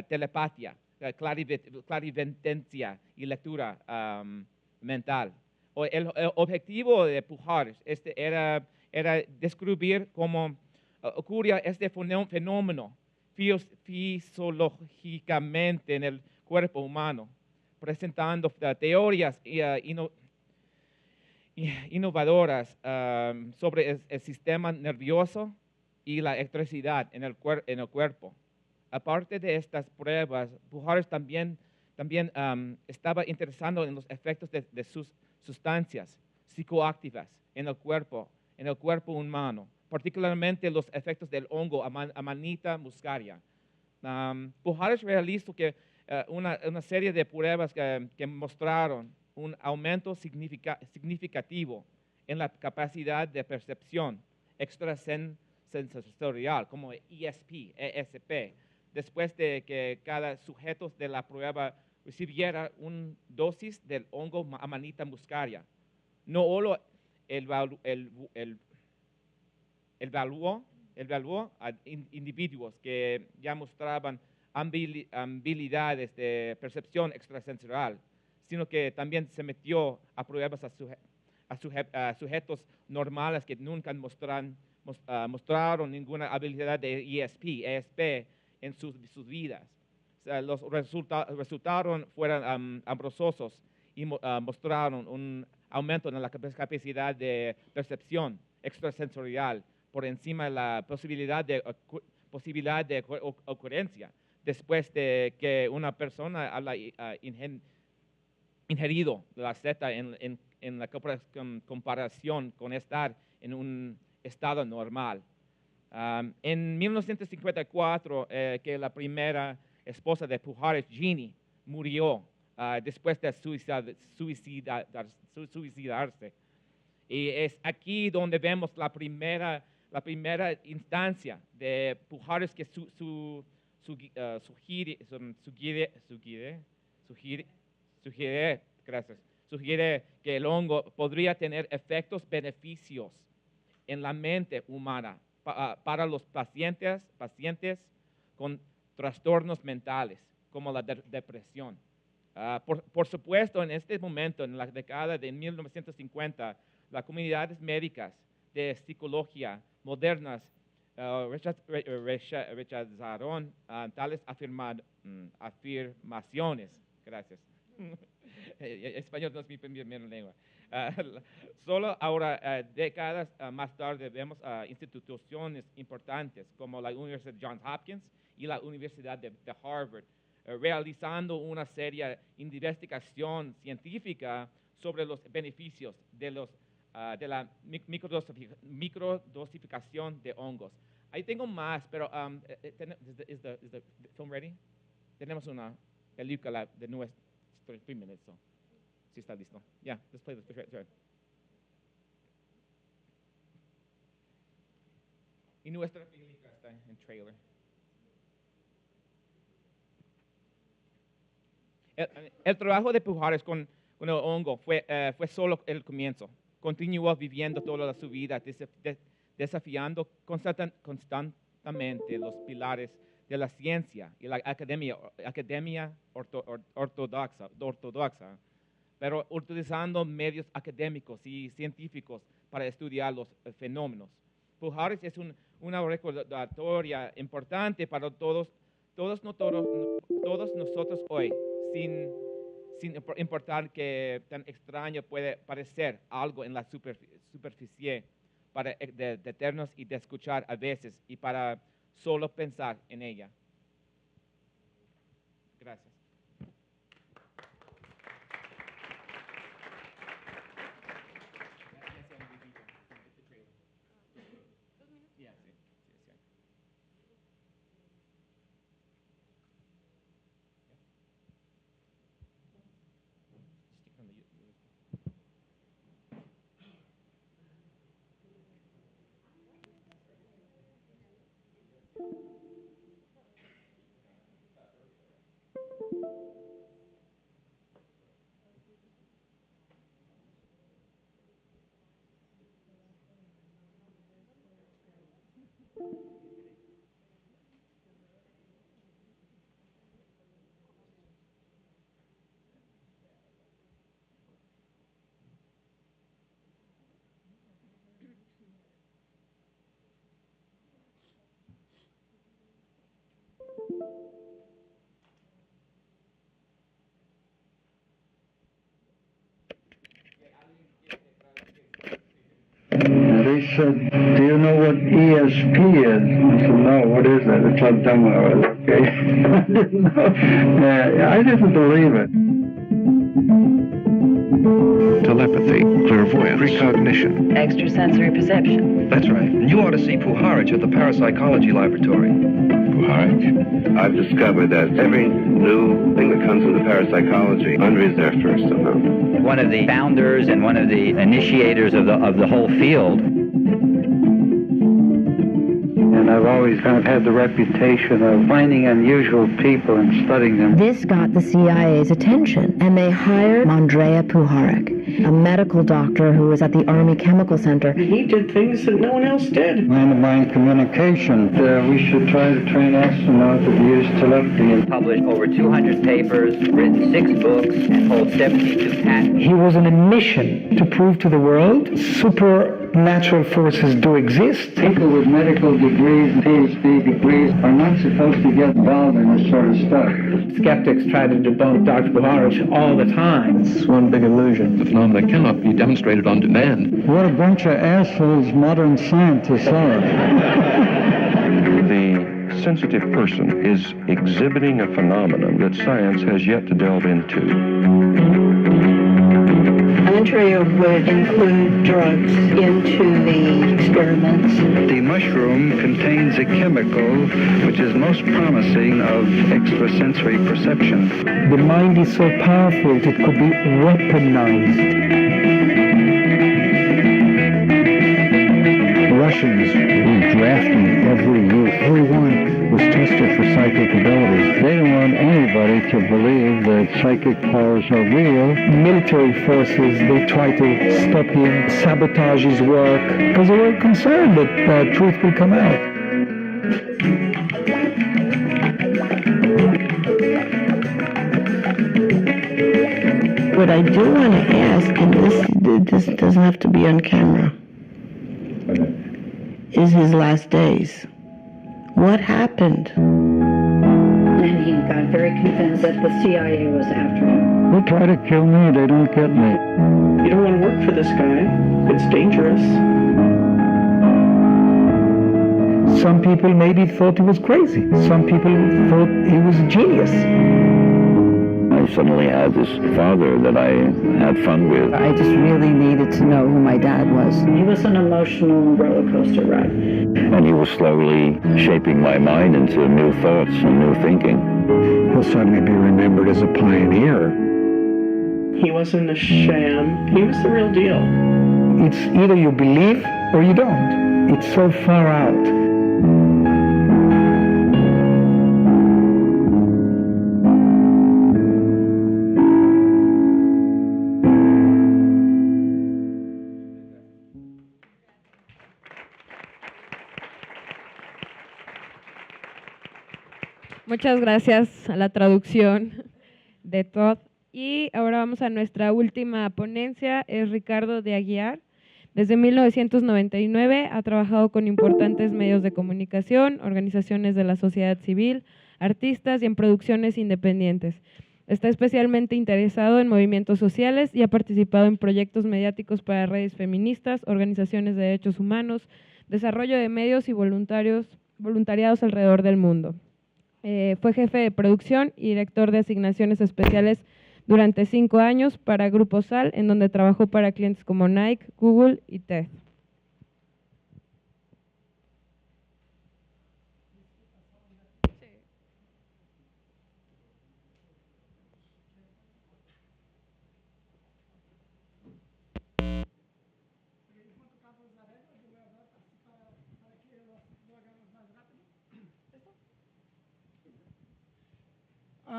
telepatía, clarividencia y lectura mental. El objetivo de Pujares era descubrir cómo ocurría este fenómeno fisiológicamente en el cuerpo humano, presentando teorías innovadoras sobre el sistema nervioso y la electricidad en el cuerpo. Aparte de estas pruebas, Pujares también estaba interesado en los efectos de sus sustancias psicoactivas en el cuerpo humano, particularmente los efectos del hongo Amanita muscaria. Pujares realizó una serie de pruebas que mostraron un aumento significativo en la capacidad de percepción extrasensorial, como ESP, después de que cada sujeto de la prueba recibiera una dosis del hongo Amanita muscaria. No solo evaluó a individuos que ya mostraban habilidades de percepción extrasensorial, sino que también se metió a pruebas a sujetos normales que nunca mostraron ninguna habilidad de ESP en sus vidas. O sea, los resultados fueron asombrosos y mostraron un aumento en la capacidad de percepción extrasensorial por encima de la posibilidad de ocurrencia después de que una persona haya ingerido la Z en la comparación con estar en un estado normal. En 1954, que la primera esposa de Pujares, Jeannie, murió después de suicidarse. Y es aquí donde vemos la primera instancia de Pujares que sugiere que el hongo podría tener efectos beneficios en la mente humana para los pacientes con trastornos mentales, como la depresión. Por supuesto, en este momento, en la década de 1950, las comunidades médicas de psicología modernas rechazaron tales afirmaciones. Gracias. Español no es mi primera lengua. Solo ahora, décadas más tarde, vemos instituciones importantes como la Universidad Johns Hopkins y la Universidad de Harvard realizando una seria investigación científica sobre los beneficios de la microdosificación de hongos. Ahí tengo más, pero is the film ready? Tenemos una película de nuestro 3 minutes, so. Sí está listo. Yeah, let's play this. Right. Y nuestra película está en trailer. El trabajo de Pujares con el hongo fue solo el comienzo. Continuó viviendo toda su vida desafiando constantemente los pilares de la ciencia y la academia ortodoxa, pero utilizando medios académicos y científicos para estudiar los fenómenos. Pujares es una recordatoria importante para todos nosotros hoy, sin importar que tan extraño puede parecer algo en la superficie, para detenernos y de escuchar a veces y para solo pensar en ella. Gracias. They said, do you know what ESP is? I said, no, what is that? It's on demo. Okay. I didn't know. I didn't believe it. Telepathy, clairvoyance, precognition, extrasensory perception. That's right. And you ought to see Puharich at the Parapsychology Laboratory. Puharich? I've discovered that every new thing that comes into parapsychology, Andre is there first somehow. One of the founders and one of the initiators of the whole field. And I've always kind of had the reputation of finding unusual people and studying them. This got the CIA's attention, and they hired Andrea Puharich, a medical doctor who was at the Army Chemical Center. He did things that no one else did. Mind-to-mind communication. We should try to train astronauts to use telepathy. He published over 200 papers, written 6 books, and holds 72 patents. He was on a mission to prove to the world supernatural forces do exist. People with medical degrees and PhD degrees are not supposed to get involved in this sort of stuff. Skeptics try to debunk Dr. Puharich all the time. It's one big illusion. The phenomena cannot be demonstrated on demand. What a bunch of assholes modern scientists are. The sensitive person is exhibiting a phenomenon that science has yet to delve into. Andrea would include drugs into the experiments. The mushroom contains a chemical which is most promising of extrasensory perception. The mind is so powerful it could be weaponized. Russians were drafting every youth. Everyone was tested for psychic abilities. They don't want anybody to believe that psychic powers are real. Military forces, they try to stop him, sabotage his work, because they were concerned that truth will come out. What I do want to ask, and this doesn't have to be on camera, is his last days. What happened? And he got very convinced that the CIA was after him. They try to kill me, they don't get me. You don't want to work for this guy. It's dangerous. Some people maybe thought he was crazy. Some people thought he was a genius. I suddenly had this father that I had fun with. I just really needed to know who my dad was. He was an emotional roller coaster ride. And he was slowly shaping my mind into new thoughts and new thinking. He'll suddenly be remembered as a pioneer. He wasn't a sham. He was the real deal. It's either you believe or you don't. It's so far out. Muchas gracias a la traducción de Todd. Y ahora vamos a nuestra última ponencia, es Ricardo de Aguiar. Desde 1999 ha trabajado con importantes medios de comunicación, organizaciones de la sociedad civil, artistas y en producciones independientes. Está especialmente interesado en movimientos sociales y ha participado en proyectos mediáticos para redes feministas, organizaciones de derechos humanos, desarrollo de medios y voluntariados alrededor del mundo. Fue jefe de producción y director de asignaciones especiales durante 5 años para Grupo Sal, en donde trabajó para clientes como Nike, Google y TED.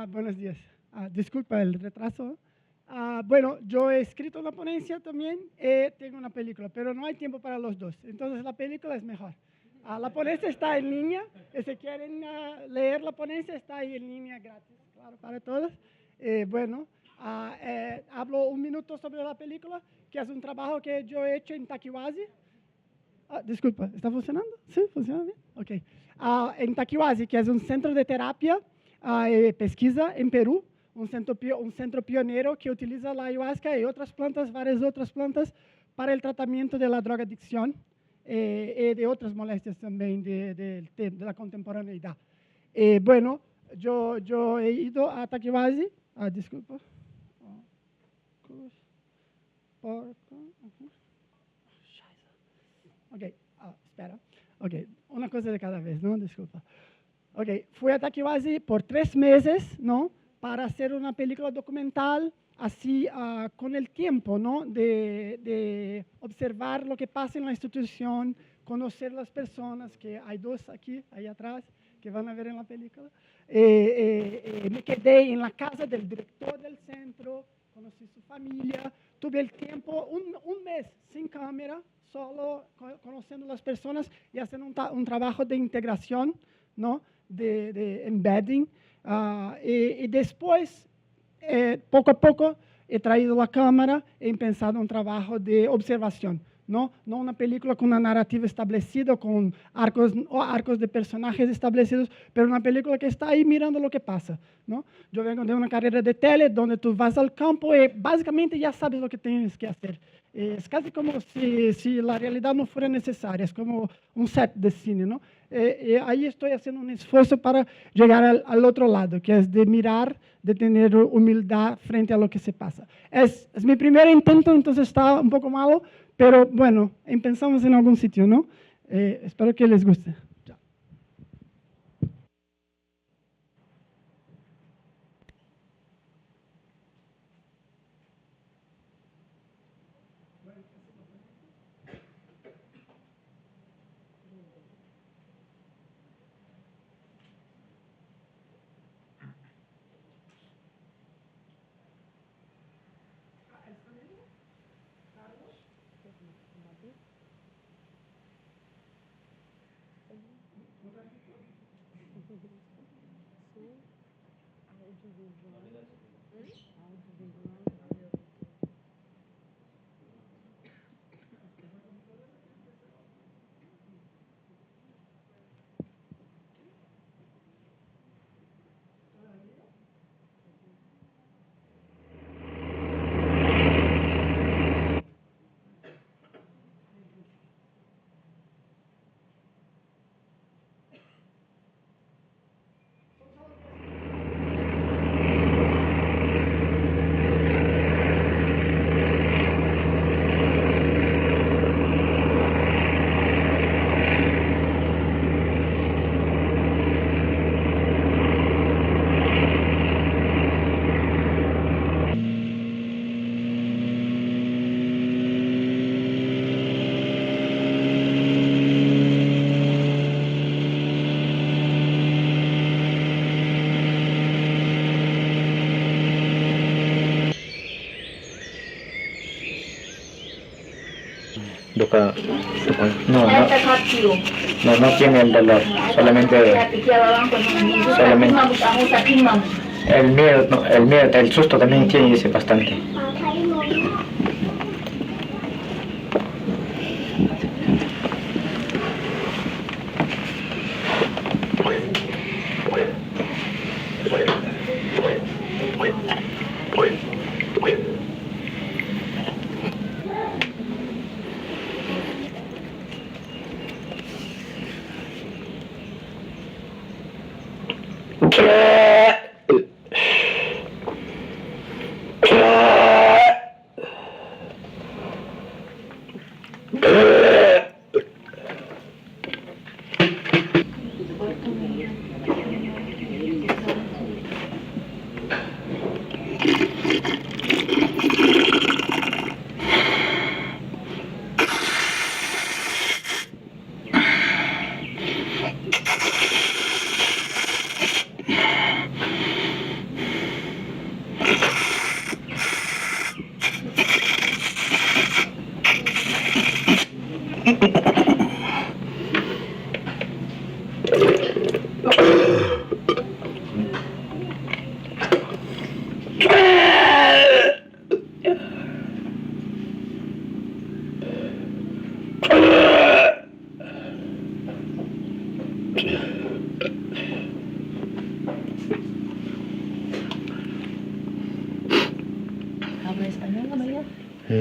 Buenos días. Disculpa el retraso. Bueno, yo he escrito una ponencia también, tengo una película, pero no hay tiempo para los dos. Entonces la película es mejor. La ponencia está en línea. Si quieren leer la ponencia, está ahí en línea gratis, claro, para todos. Hablo un minuto sobre la película, que es un trabajo que yo he hecho en Taquihuasi. Disculpa, ¿está funcionando? ¿Sí? ¿Funciona bien? Ok. En Taquihuasi, que es un centro de terapia y pesquisa en Perú, un centro pionero que utiliza la ayahuasca y otras plantas, varias otras plantas, para el tratamiento de la drogadicción y de otras molestias también de la contemporaneidad. Yo he ido a Taquihuasi, disculpa. Ok, espera. Ok, una cosa de cada vez, ¿no? Disculpa. Ok, fui a Taquihuasi por 3 meses, ¿no? Para hacer una película documental, así con el tiempo, ¿no? De observar lo que pasa en la institución, conocer las personas, que hay 2 aquí, ahí atrás, que van a ver en la película. Me quedé en la casa del director del centro, conocí su familia, tuve el tiempo, un mes sin cámara, solo conociendo las personas y haciendo un trabajo de integración, ¿no? de embedding. Y después, poco a poco, he traído la cámara e he pensado un trabajo de observación. No una película con una narrativa establecida, con arcos de personajes establecidos, pero una película que está ahí mirando lo que pasa, ¿no? Yo vengo de una carrera de tele donde tú vas al campo y básicamente ya sabes lo que tienes que hacer. Es casi como si la realidad no fuera necesaria, es como un set de cine, ¿no? Ahí estoy haciendo un esfuerzo para llegar al otro lado, que es de mirar, de tener humildad frente a lo que se pasa. Es mi primer intento, entonces está un poco malo, pero bueno, empezamos en algún sitio, ¿no? Espero que les guste. Chao. No tiene el dolor, solamente el miedo, el susto también tiene, dice bastante.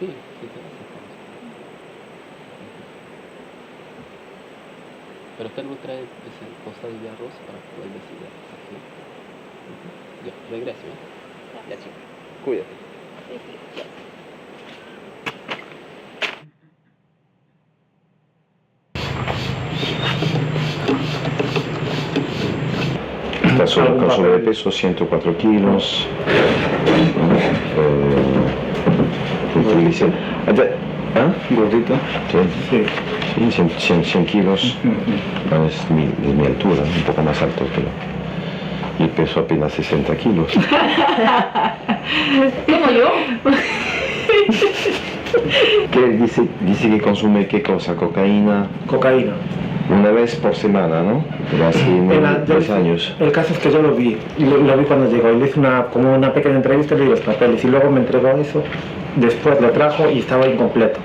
Sí, sí, pero usted lo trae esa cosa de arroz para poder investigar. Aquí. Ya, regreso, ¿eh? Ya, chico. Cuídate. Está con sobrepeso, 104 kilos. Gordito. Sí, 100 kilos. No, es mi altura, un poco más alto, pero. Y peso apenas 60 kilos. ¿Como yo? ¿Qué dice que consume qué cosa? ¿Cocaína? Cocaína. Una vez por semana, ¿no? Pero así en 3 años. El caso es que yo lo vi cuando llegó y le hice como una pequeña entrevista y le di los papeles y luego me entregó eso, después lo trajo y estaba incompleto.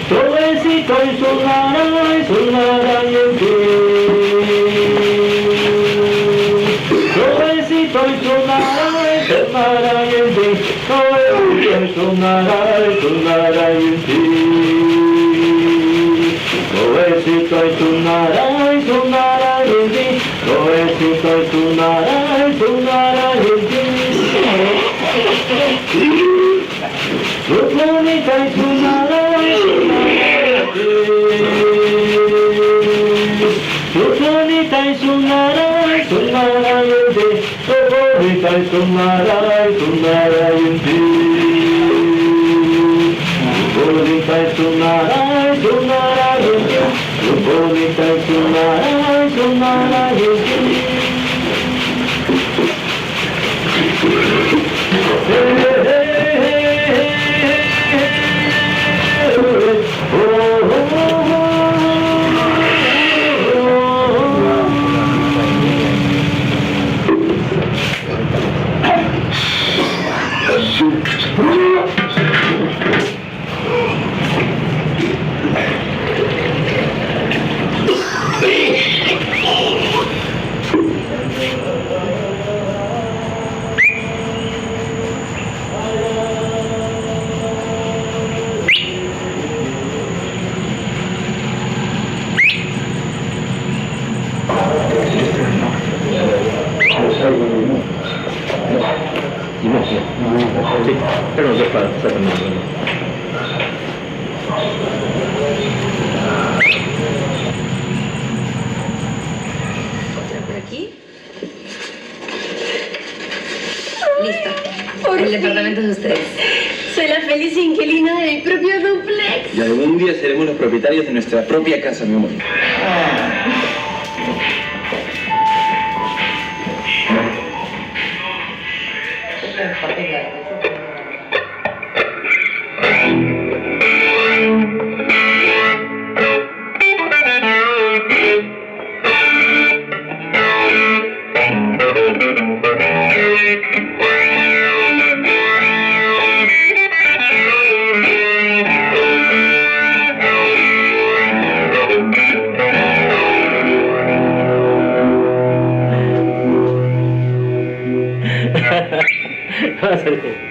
Suavecito y sonará y en ti. Suavecito y sonará y en ti. Suavecito y sonará y en ti. Suavecito y sonará y en ti. Suavecito y sonará y en ti. Luz bonita y sonará. Luz bonita y sonará y en ti. Luz bonita y sonará y en ti. Luz bonita y sonará y en ti. Luz bonita y sonará y en ti. Pero no para por aquí. Listo. El departamento de ustedes. Soy la feliz inquilina de mi propio duplex. Y algún día seremos los propietarios de nuestra propia casa, mi amor. Va a salir.